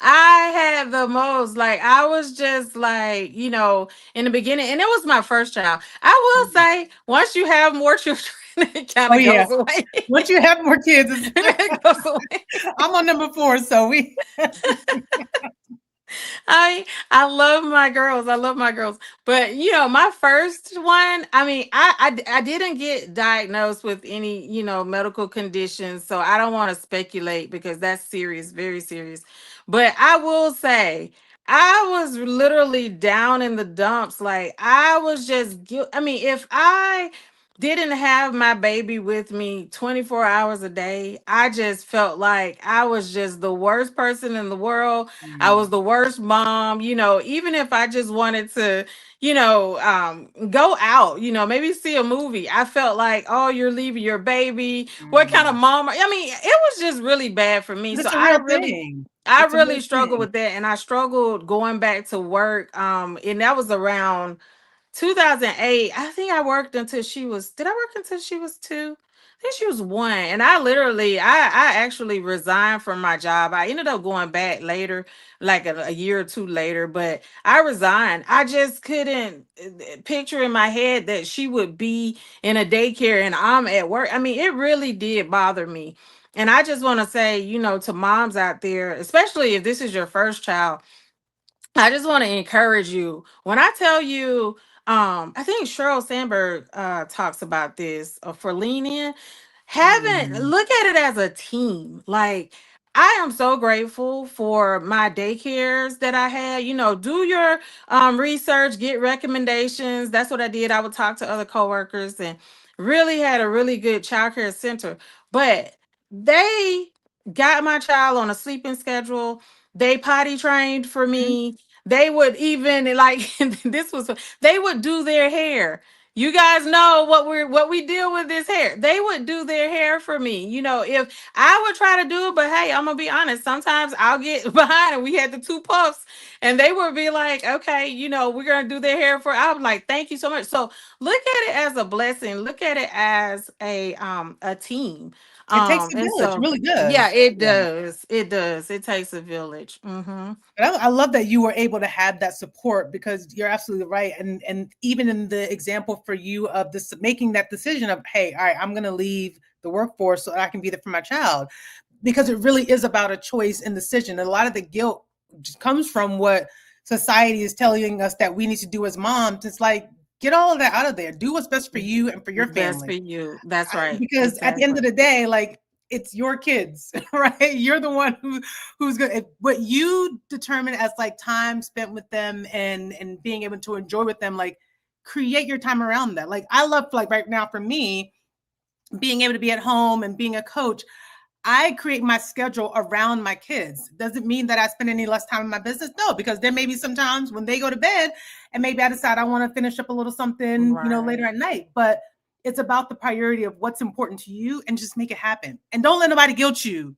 I had the most. Like, I was just like, in the beginning, and it was my first child. I will say, once you have more children, it kind Oh of yeah. goes away. Once you have more kids, It goes away. I'm on number 4, so we. I love my girls. I love my girls. But my first one, I mean, I didn't get diagnosed with any, medical conditions. So I don't want to speculate because that's serious, very serious. But I will say I was literally down in the dumps. Like I was just I mean, if I didn't have my baby with me 24 hours a day, I just felt like I was just the worst person in the world. I was Mm, the worst mom, even if I just wanted to, go out, maybe see a movie. I felt like, oh, you're leaving your baby. What kind of mm. mom? I mean, it was just really bad for me. But So it's a real thing. I It's a real really struggled thing. with that. And I struggled going back to work. And that was around 2008. I think I worked until she was, did I work until she was 2? I think she was 1. And I actually resigned from my job. I ended up going back later, like a year or 2 later, but I resigned. I just couldn't picture in my head that she would be in a daycare and I'm at work. I mean, it really did bother me. And I just want to say, to moms out there, especially if this is your first child, I just want to encourage you. When I tell you, I think Sheryl Sandberg talks about this for lean in. Mm. Look at it as a team. Like I am so grateful for my daycares that I had. Do your research, get recommendations. That's what I did. I would talk to other coworkers and really had a really good childcare center. But they got my child on a sleeping schedule. They potty trained for Mhm. me. They would even like this was they would do their hair. You guys know what we deal with this hair. They would do their hair for me. If I would try to do it, but hey, I'm gonna be honest. Sometimes I'll get behind, and we had the 2 puffs, and they would be like, "Okay, we're gonna do their hair for." I'm like, "Thank you so much." So look at it as a blessing. Look at it as a team. It takes a And village, it so really yeah, does. it Yeah. does. It does. It takes a village. Hmm. But I love that you were able to have that support because you're absolutely right. And even in the example for you of this making that decision of, hey, all right, I'm gonna leave the workforce so I can be there for my child. Because it really is about a choice and decision. And a lot of the guilt just comes from what society is telling us that we need to do as moms. It's like, get all of that out of there. Do what's best for you and for your Best for family. you. That's right. Because at the end Exactly. of the day, like it's your kids, right? You're the one who's good. What you determine as like time spent with them and being able to enjoy with them, like create your time around that. Like I love like right now for me, being able to be at home and being a coach. I create my schedule around my kids. Doesn't mean that I spend any less time in my business. No, because there may be some times when they go to bed and maybe I decide I want to finish up a little something, later Right. at night. But it's about the priority of what's important to you and just make it happen. And don't let nobody guilt you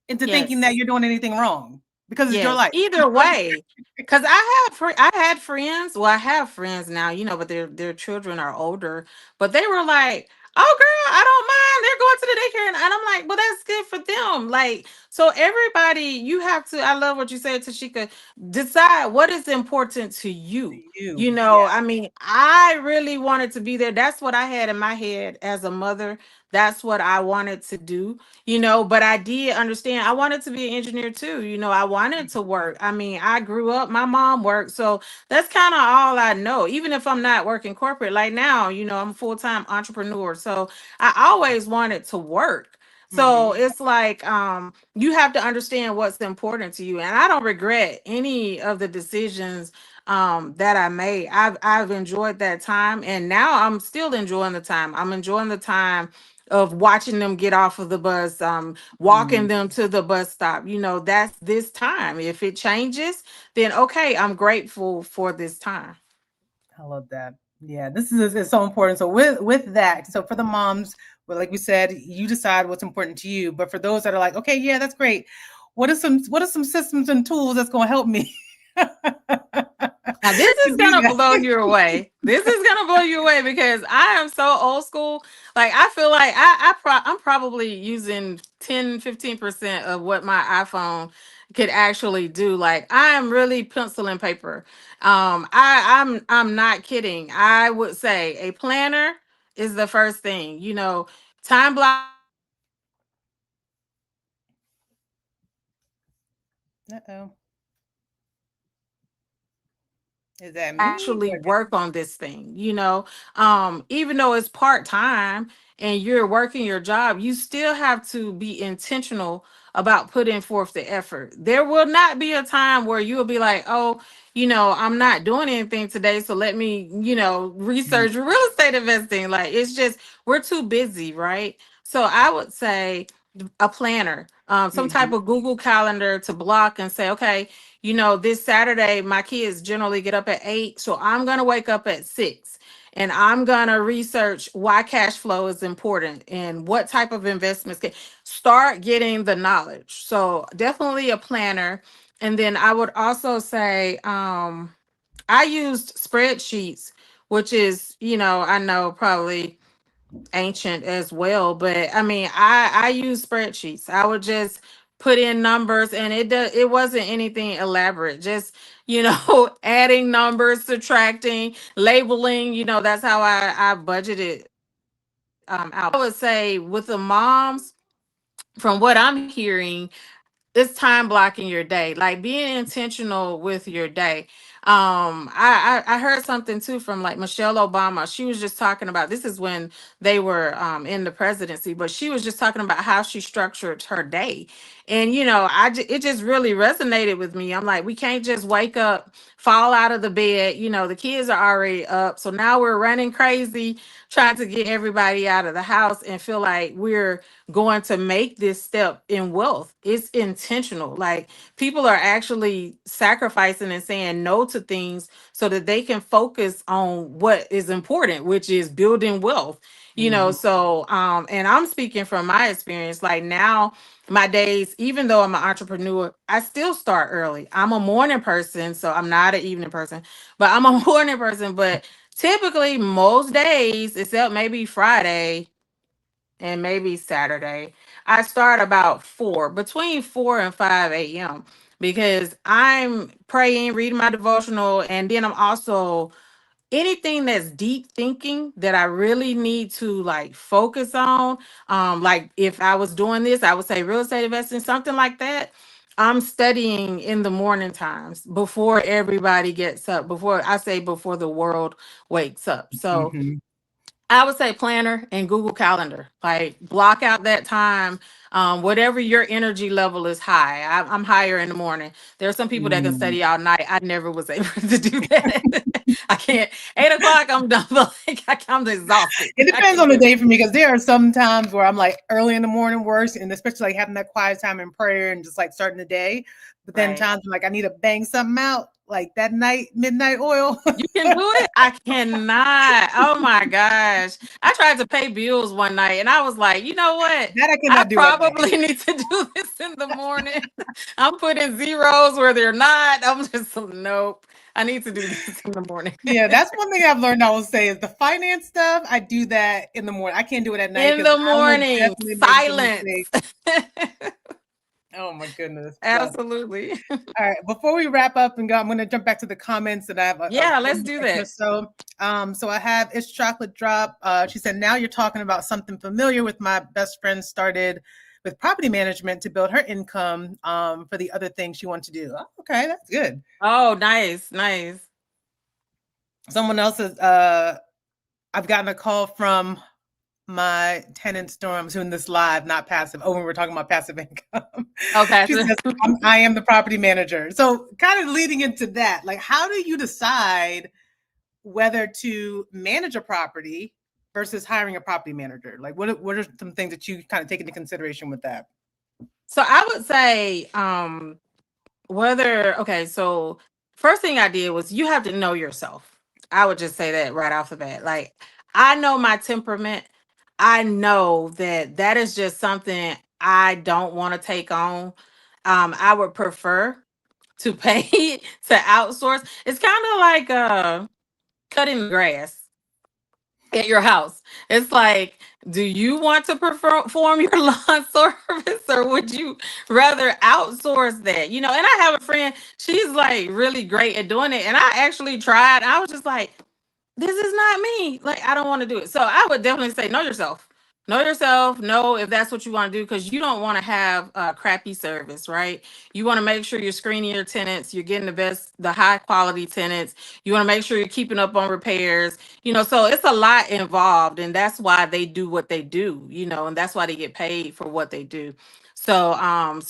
into thinking that Yes. you're doing anything wrong because it's your Yes, life. either way. Cause I had friends. Well, I have friends now, but their children are older. But they were like, "Oh, girl, I don't mind. They're going to the daycare," and I'm like, "Well, that's good for them." Like, so everybody, you have to. I love what you said, Tashika. Decide what is important to you. You, yeah. I mean, I really wanted to be there. That's what I had in my head as a mother. that's what I wanted to do, you know, but I did understand I wanted to be an engineer too. You know, I wanted to work. I mean, I grew up, my mom worked, so that's kind of all I know. Even if I'm not working corporate, like now, you know, I'm a full-time entrepreneur. So I always wanted to work. So Mm-hmm. it's like you have to understand what's important to you. And I don't regret any of the decisions that I made. I've enjoyed that time, and now I'm still enjoying the time. I'm enjoying the time of watching them get off of the bus, walking them to the bus stop. You know, that's this time. If it changes, then okay, I'm grateful for this time. I love that. Yeah, this is so important. So with that, so for the moms, well, like we said, you decide what's important to you. But for those that are like, okay, yeah, that's great. What are some systems and tools that's going to help me Now this to is do gonna that? blow you away. This is gonna blow you away because I am so old school. Like I feel like I'm probably using 10-15% of what my iPhone could actually do. Like I am really pencil and paper. I'm not kidding. I would say a planner is the first thing. You know, time blocking your day. Like I would say wake up early, Uh-oh. Is that me? actually work on this thing, you know. Even though it's part-time and you're working your job, you still have to be intentional about putting forth the effort. There will not be a time where you'll be like, oh, you know, I'm not doing anything today, so let me, you know, Mhm. research real estate investing. Like it's just we're too busy, right? So I would say a planner, some type Mhm. of Google calendar to block and say, okay, you know, this Saturday, my kids generally get up at 8. So I'm going to wake up at 6 and I'm going to research why cash flow is important and what type of investments can start getting the knowledge. So definitely a planner. And then I would also say, I used spreadsheets, which is, you know, I know probably ancient as well, but I mean I use spreadsheets. I would just put in numbers and it wasn't anything elaborate, just you know adding numbers, subtracting, labeling, you know, that's how I budgeted out. I would say with the moms, from what I'm hearing, it's time blocking your day, like being intentional with your day. I heard something too from like Michelle Obama. She was just talking about, this is when they were in the presidency, but she was just talking about how she structured her day. And you know, it just really resonated with me. I'm like, we can't just wake up, fall out of the bed, you know, the kids are already up, so now we're running crazy trying to get everybody out of the house and feel like we're going to make this step in wealth. It's intentional. Like people are actually sacrificing and saying no to things so that they can focus on what is important, which is building wealth. You know, Mhm. so and I'm speaking from my experience. Like now, my days, even though I'm an entrepreneur, I still start early. I'm a morning person, so I'm not an evening person, but I'm a morning person. But typically, most days, except maybe Friday, and maybe Saturday, I start about 4, between 4 and 5 a.m. because I'm praying, reading my devotional, and then I'm also anything that's deep thinking that I really need to like focus on. Like if I was doing this, I would say real estate investing, something like that. I'm studying in the morning times before everybody gets up, before I say before the world wakes up. So Mhm. I would say planner and Google Calendar. Like block out that time. Whatever your energy level is high. I'm higher in the morning. There are some people that can Mm. study all night. I never was able to do that. I can't. 8 o'clock, I'm done. Like I'm exhausted. It I depends can on the do day for me because there are some times where I'm like early in the morning worse, and especially like having that quiet time in prayer and just like starting the day. But then right. times when, like I need to bang something out, like that night, midnight oil. You can do it. I cannot. Oh my gosh. I tried to pay bills one night and I was like, you know what? That I I cannot do at night. probably need to do this in the morning. I'm putting zeros where they're not. I'm just nope. I need to do this in the morning. Yeah, that's one thing I've learned. I will say is the finance stuff. I do that in the morning. I can't do it at night In because the I will morning, definitely make the mistake. silence. Oh my goodness. Well, Absolutely. all right. Before we wrap up and go, I'm going to jump back to the comments, and I have Yeah, one let's more do question or that. so. So I have It's Chocolate Drop. She said, now you're talking about something familiar with my best friend started with property management to build her income for the other things she wanted to do. Oh, okay, that's good. Oh, nice, nice. Someone else is, I've gotten a call from my tenant storms doing this live, not passive. Oh, when we're talking about passive income. Okay. She says, I am the property manager. So kind of leading into that, like how do you decide whether to manage a property versus hiring a property manager? Like what are some things that you kind of take into consideration with that? So I would say, whether okay, so first thing I did was you have to know yourself. I would just say that right off the bat. Like, I know my temperament. I know that that is just something I don't want to take on. I would prefer to pay to outsource. It's kind of like cutting the grass at your house. It's like, do you want to perform your lawn service, or would you rather outsource that? And I have a friend, she's like really great at doing it. And I actually tried. I was just like, this is not me. Like, I don't want to do it. So I would definitely say, know yourself. Know yourself. Know if that's what you want to do, because you don't want to have crappy service, right? You want to make sure you're screening your tenants, you're getting the high quality tenants. You want to make sure you're keeping up on repairs. So it's a lot involved, and that's why they do what they do. And that's why they get paid for what they do. So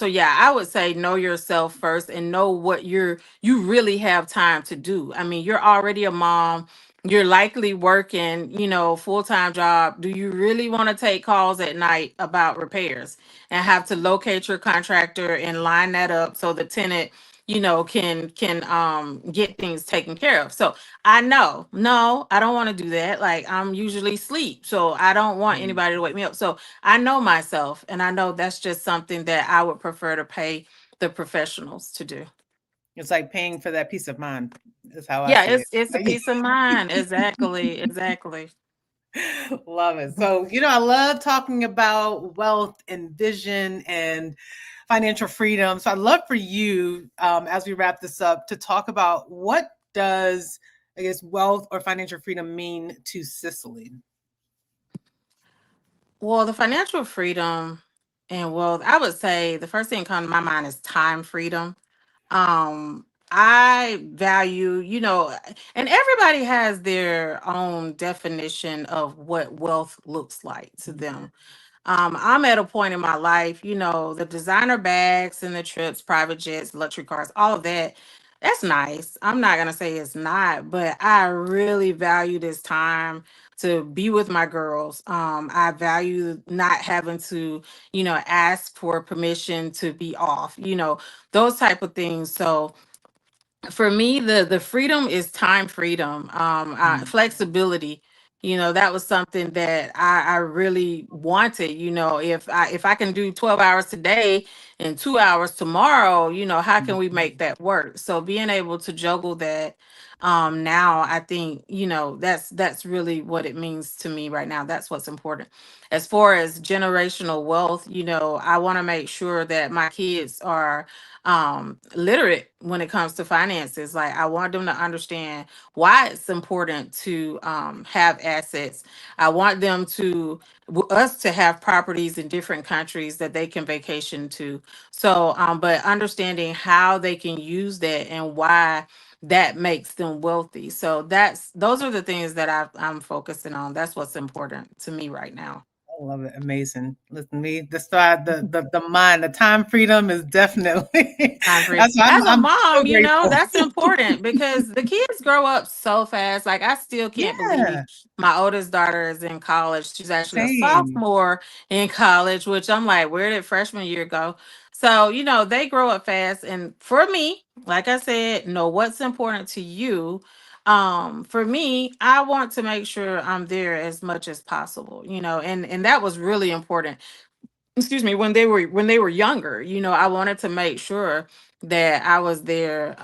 yeah, I would say know yourself first and know what you really have time to do. I mean, you're already a mom, you're likely working, full-time job. Do you really want to take calls at night about repairs and have to locate your contractor and line that up so the tenant, can get things taken care of? So I know, no, I don't want to do that. Like, I'm usually sleep, so I don't want Mm. anybody to wake me up. So I know myself, and I know that's just something that I would prefer to pay the professionals to do. It's like paying for that peace of mind is how I Yeah, see it's a it. peace of mind. Exactly, exactly. Love it. So, I love talking about wealth and vision and financial freedom. So, I'd love for you, as we wrap this up, to talk about what does, I guess, wealth or financial freedom mean to Cicely? Well, the financial freedom and wealth, I would say the first thing come to my mind is time freedom. I value, and everybody has their own definition of what wealth looks like to them. I'm at a point in my life, the designer bags and the trips, private jets, luxury cars, all of that. That's nice. I'm not gonna say it's not, but I really value this time to be with my girls. I value not having to, ask for permission to be off, those type of things. So for me, the freedom is time freedom, Mm. flexibility. That was something that I really wanted. If I can do 12 hours today and 2 hours tomorrow, how can we make that work? So being able to juggle that, now I think, that's really what it means to me right now. That's what's important. As far as generational wealth, I want to make sure that my kids are literate when it comes to finances. Like, I want them to understand why it's important to have assets. I want them to us to have properties in different countries that they can vacation to. So but understanding how they can use that and why that makes them wealthy. So those are the things that I'm focusing on. That's what's important to me right now. I love it. Amazing. Listen, me, the mind, the time freedom is definitely, Time free. that's why As a I'm so mom, grateful. that's important because the kids grow up so fast. Like, I still can't believe Yeah, my oldest daughter is in college. She's actually a same. sophomore in college, which I'm like, where did freshman year go? So, they grow up fast. And for me, like I said, know what's important to you. For me, I want to make sure I'm there as much as possible, and that was really important, excuse me, when they were younger. I wanted to make sure that I was there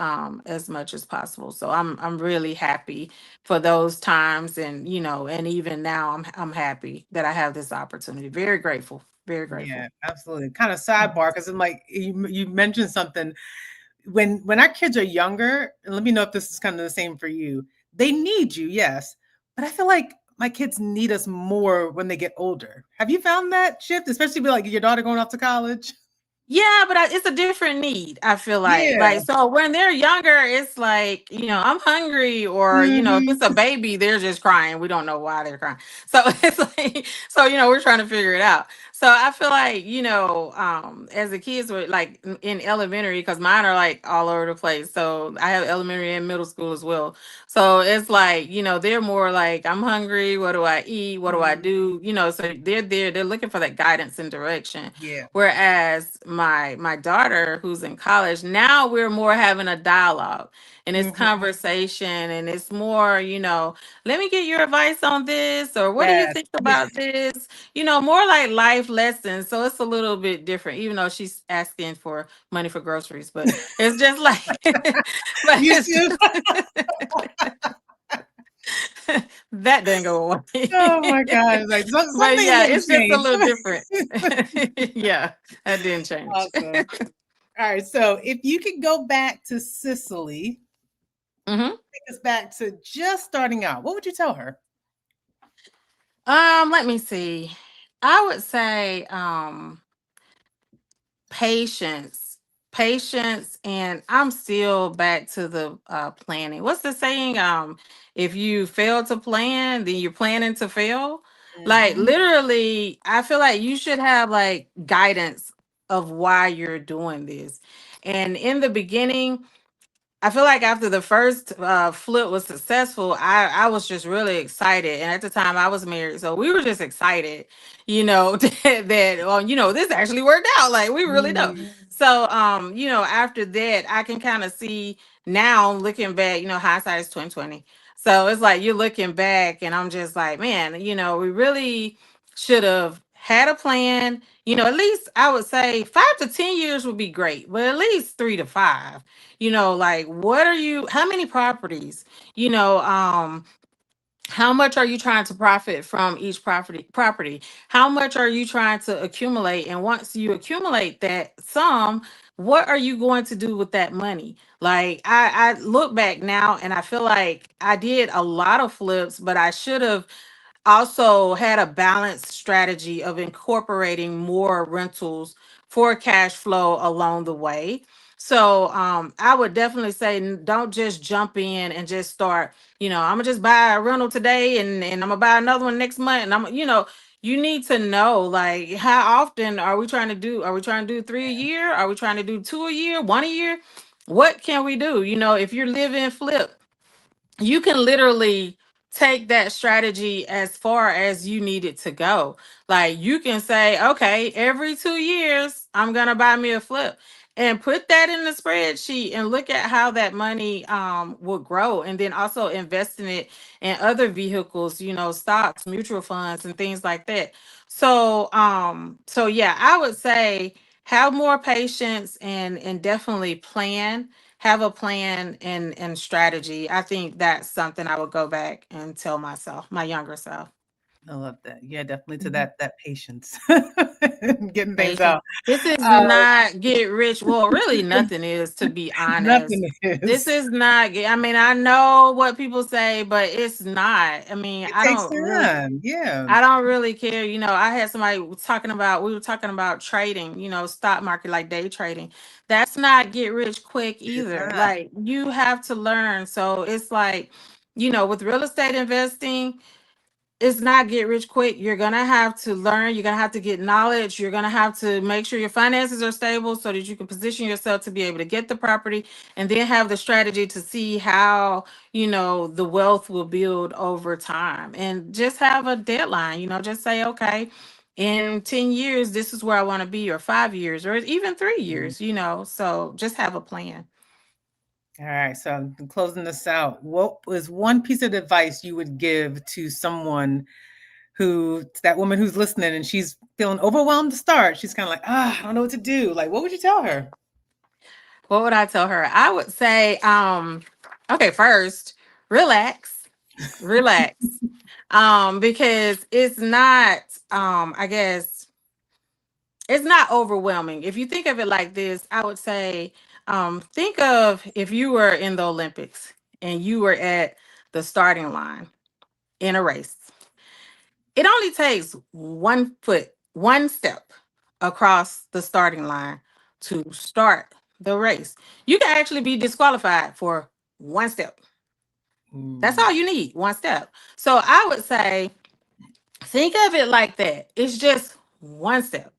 as much as possible. So I'm really happy for those times, and and even now I'm happy that I have this opportunity. Very grateful. Very Yeah, grateful. absolutely. Kind of Mhm. sidebar because I'm like you mentioned something when our kids are younger, and let me know if this is kind of the same for you. They need you, yes, but I feel like my kids need us more when they get older. Have you found that shift, especially with like your daughter going off to college? Yeah, but it's a different need. I feel Yeah. like so when they're younger, it's like I'm hungry, or if it's Hmm. a baby, they're just crying. We don't know why they're crying. So it's like we're trying to figure it out. So I feel like as the kids were like in elementary, because mine are like all over the place. So I have elementary and middle school as well. So it's like they're more like, I'm hungry. What do I eat? What do I Hmm. do? So they're there. They're looking for that guidance and direction. Yeah. Whereas my daughter, who's in college, now we're more having a dialogue, and it's Hmm. conversation, and it's more, let me get your advice on this, or what do you Yes. think Yeah. about this? More like life lessons. So it's a little bit different, even though she's asking for money for groceries, but it's just like but You it's too. just that didn't go Oh away. my God. Like some But things yeah, haven't it's just a little changed. different. Yeah, that didn't change. Awesome. All right. So if you could go back to Cicely, Hmm. take us back to just starting out, what would you tell her? Let me see. I would say patience. Patience, and I'm still back to the planning. What's the saying? If you fail to plan, then you're planning to fail. Like Hmm. literally, I feel like you should have like guidance of why you're doing this. And in the beginning, I feel like after the first flip was successful, I was just really excited, and at the time I was married, so we were just excited, that this actually worked out. Like we really know. Hmm. So after that, I can kind of see now looking back. Hindsight is 2020. So it's like you're looking back, and I'm just like, man, we really should have had a plan. At least I would say 5 to 10 years would be great, but at least 3 to 5. Like how many properties, you know um how much are you trying to profit from each property? How much are you trying to accumulate? And once you accumulate that sum, what are you going to do with that money? Like I look back now, and I feel like I did a lot of flips, but I should have also had a balanced strategy of incorporating more rentals for cash flow along the way. So I would definitely say don't just jump in and just start, I'm gonna just buy a rental today, and I'm gonna buy another one next month. And you need to know, like, how often are we trying to do? Are we trying to do 3 a year? Are we trying to do 2 a year, 1 a year? What can we do? If you're living flip, you can literally take that strategy as far as you need it to go. Like you can say, okay, every 2 years, I'm gonna buy me a flip, and put that in the spreadsheet and look at how that money will grow, and then also invest in it in other vehicles, stocks, mutual funds, and things like that. So yeah, I would say have more patience, and definitely have a plan and strategy. I think that's something I would go back and tell myself, my younger self. I love that. Yeah, definitely to Mhm. that patience, getting things Patience. out. This is Uh, not get rich. Well, really, nothing is, to be honest. Nothing This is. is not. I mean, I know what people say, but it's not. I mean, It takes time. Yeah. I don't really care. I had somebody talking about, we were talking about trading, stock market, like day trading. That's not get rich quick It's either. not. Like you have to learn. So it's like, with real estate investing, it's not get rich quick. You're gonna have to learn. You're gonna have to get knowledge. You're gonna have to make sure your finances are stable so that you can position yourself to be able to get the property, and then have the strategy to see how the wealth will build over time. And just have a deadline. Just say, okay, in 10 years, this is where I want to be, or 5 years, or even three Mhm. years. So just have a plan. All right. So I'm closing this out. What was one piece of advice you would give to someone that woman who's listening and she's feeling overwhelmed to start? She's kind of like, I don't know what to do. Like, what would you tell her? What would I tell her? I would say, okay, first, relax, relax. Because it's not, I guess, it's not overwhelming. If you think of it like this, I would say, think of if you were in the Olympics and you were at the starting line in a race. It only takes 1 foot, 1 step across the starting line to start the race. You can actually be disqualified for 1 step. That's all you need, 1 step. So I would say, think of it like that. It's just 1 step.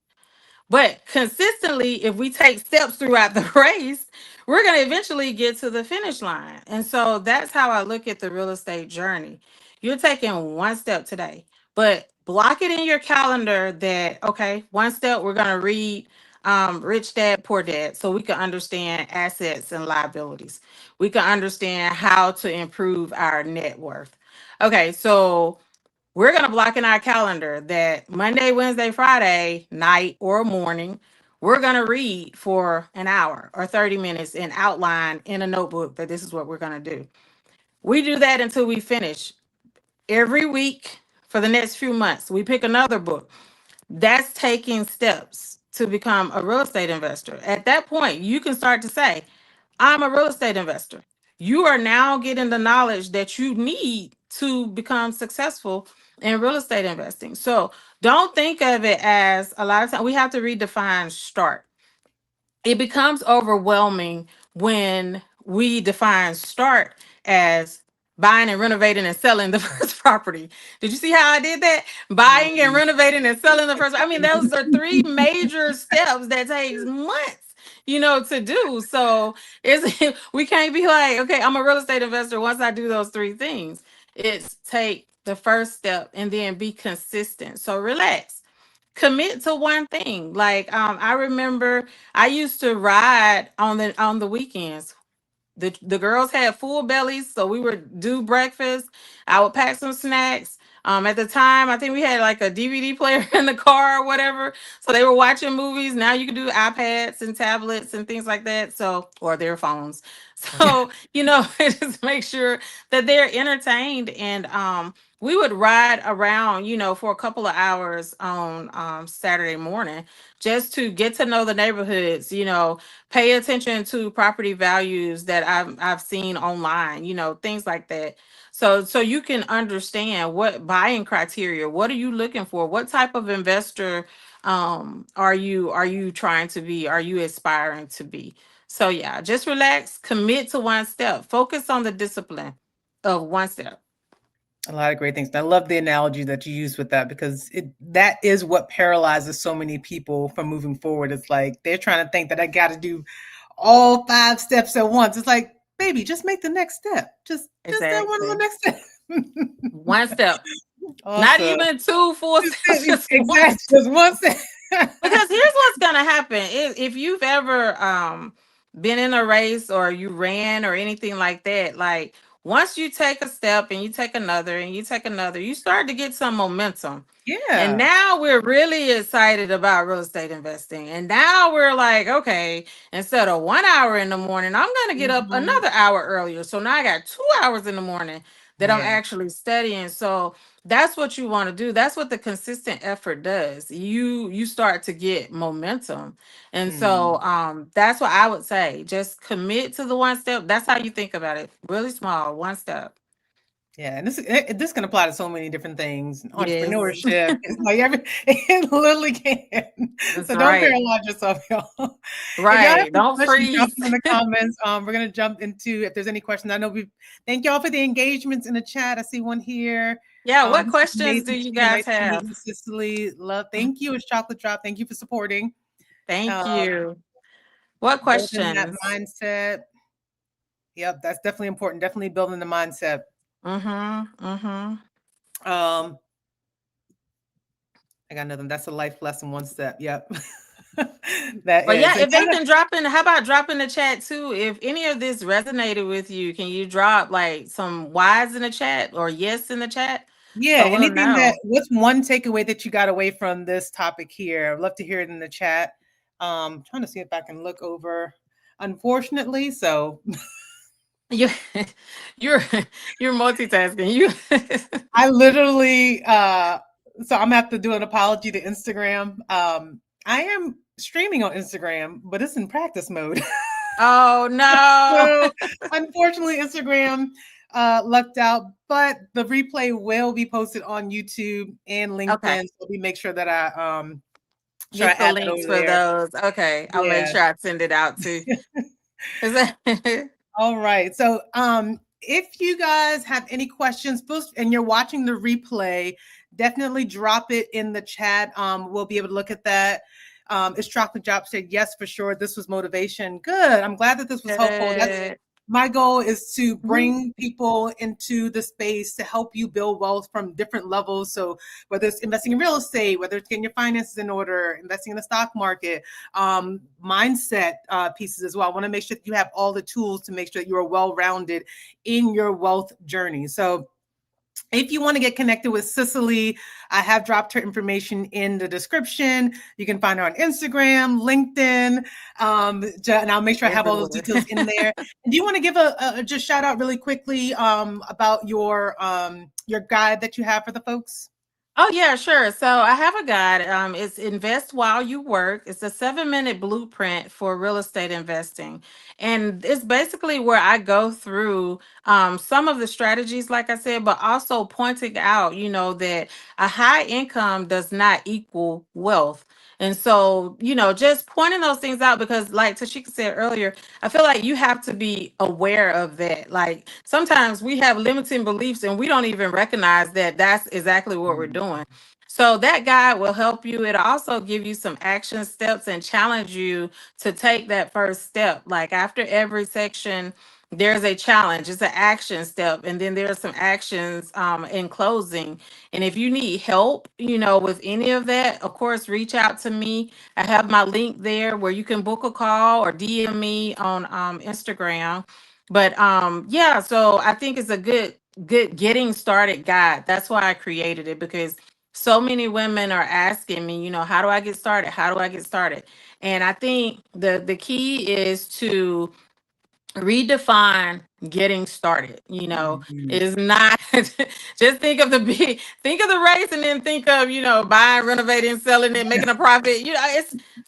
But consistently, if we take steps throughout the race, we're going to eventually get to the finish line. And so that's how I look at the real estate journey. You're taking 1 step today, but block it in your calendar that, okay, 1 step, we're going to read Rich Dad, Poor Dad, so we can understand assets and liabilities. We can understand how to improve our net worth. Okay, so we're going to block in our calendar that Monday, Wednesday, Friday, night or morning, we're going to read for an hour or 30 minutes and outline in a notebook that this is what we're going to do. We do that until we finish. Every week for the next few months, we pick another book. That's taking steps to become a real estate investor. At that point, you can start to say, I'm a real estate investor. You are now getting the knowledge that you need to become successful in real estate investing. So don't think of it as, a lot of times we have to redefine start. It becomes overwhelming when we define start as buying and renovating and selling the first property. Did you see how I did that? Buying and renovating and selling the first. I mean, those are three major steps that takes months, to do. So it's we can't be like, okay, I'm a real estate investor once I do those three things. It's take the first step and then be consistent. So relax, commit to one thing. Like, I remember I used to ride on the weekends. The girls had full bellies, so we would do breakfast. I would pack some snacks. At the time, I think we had like a DVD player in the car or whatever. So they were watching movies. Now you can do iPads and tablets and things like that. So, or their phones. So, just make sure that they're entertained. And we would ride around, for a couple of hours on Saturday morning just to get to know the neighborhoods, pay attention to property values that I've seen online, things like that. So you can understand what buying criteria, what are you looking for? What type of investor are you trying to be? Are you aspiring to be? So yeah, just relax, commit to 1 step, focus on the discipline of 1 step. A lot of great things. I love the analogy that you use with that, because that is what paralyzes so many people from moving forward. It's like they're trying to think that I got to do all 5 steps at once. It's like, baby, just make the next step. Just that one Exactly. little next step. 1 step. Not Awesome. even 2 full steps, just one. Exactly. Just one step. Because here's what's gonna happen. If you've ever been in a race or you ran or anything like that, like once you take a step and you take another and you take another, you start to get some momentum. And Yeah. now we're really excited about real estate investing. And now we're like, okay, instead of 1 hour in the morning, I'm going to get up Mhm. another hour earlier. So now I got 2 hours in the morning that I'm Yeah. actually studying. So that's what you want to do. That's what the consistent effort does. You start to get momentum. And so Mm. that's what I would say. Just commit to the 1 step. That's how you think about it. Really small, 1 step. Yeah, and this can apply to so many different things. Yes. Entrepreneurship, it's like it literally can. That's So don't right. paralyze yourself, y'all. If y'all have Right. any Don't questions, drop freeze. them in the comments. We're gonna jump into if there's any questions. I know we thank y'all for the engagements in the chat. I see one here. Yeah, what This is questions do amazing you share. guys Nice to meet have? you, Cicely. Love. Thank you. It's Chocolate Drop. Thank you for supporting. Thank Uh, you. What building that questions? mindset. Yep, that's definitely important. Definitely building the mindset. Mm-hmm. Mm-hmm. Um, I got nothing. That's a life lesson, 1 step. Yep. That But is. yeah, And if they can drop in, how about drop in the chat too? If any of this resonated with you, can you drop like some whys in the chat or yes in the chat? yeah, So we'll anything know. what's one takeaway that you got away from this topic here? I'd love to hear it in the chat. Trying to see if I can look over. Unfortunately, so You you're you're multitasking. You I literally so I'm gonna have to do an apology to Instagram. I am streaming on Instagram, but it's in practice mode. Oh no. So unfortunately, Instagram lucked out, but the replay will be posted on YouTube and Okay. LinkedIn. So we make sure that I Get the have it links over for there. those. Okay. I'll make Yeah. sure I send it out too. Is that All right. So if you guys have any questions and you're watching the replay, definitely drop it in the chat. We'll be able to look at that. It's Chocolate Job said yes for sure. This was motivation. Good. I'm glad that this was helpful. That's good? my goal, is to Mhm. bring people into the space to help you build wealth from different levels. So whether it's investing in real estate, whether it's getting your finances in order, investing in the stock market, mindset pieces as well. I want to make sure that you have all the tools to make sure that you are well-rounded in your wealth journey. So if you want to get connected with Cicely, I have dropped her information in the description. You can find her on Instagram, LinkedIn, and I'll make sure I have all those Everywhere. details in there. And do you want to give a just shout out really quickly about your guide that you have for the folks? Oh yeah, sure. So I have a guide. It's Invest While You Work. It's a 7-minute blueprint for real estate investing, and it's basically where I go through some of the strategies, like I said, but also pointing out, that a high income does not equal wealth. And so, just pointing those things out because, like Tashika said earlier, I feel like you have to be aware of that. Like sometimes we have limiting beliefs and we don't even recognize that that's exactly what we're doing. So that guide will help you. It'll also give you some action steps and challenge you to take that first step. Like after every section, there's a challenge. It's an action step, and then there's some actions in closing. And if you need help, with any of that, of course, reach out to me. I have my link there where you can book a call or DM me on Instagram. But yeah, so I think it's a good getting started guide. That's why I created it, because so many women are asking me, how do I get started? How do I get started? And I think the key is to redefine getting started. Mhm. It is not just think of the race and then think of, buying, renovating, selling it, making a profit.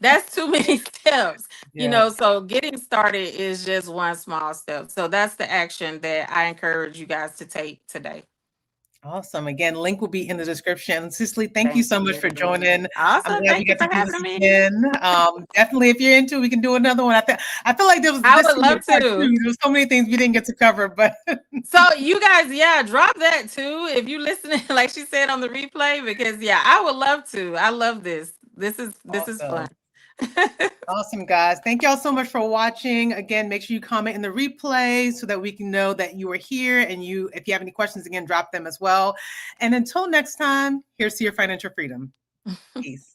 That's too many steps. Yeah. So getting started is just one small step. So that's the action that I encourage you guys to take today. Awesome. Again, link will be in the description. Cicely, thank you Thank so much for you. joining. I'm Awesome. glad we Thank you got for to do this having me. again. Definitely, if you're into it, we can do another one. I feel like I this would can be a love part to. two. There's so many things we didn't get to cover, but So you guys, yeah, drop that too if you listening, like she said on the replay, because yeah, I would love to. I love this. This is fun. awesome. Awesome, guys. Thank y'all so much for watching. Again, make sure you comment in the replay so that we can know that you are here. And if you have any questions, again, drop them as well. And until next time, here's to your financial freedom. Peace.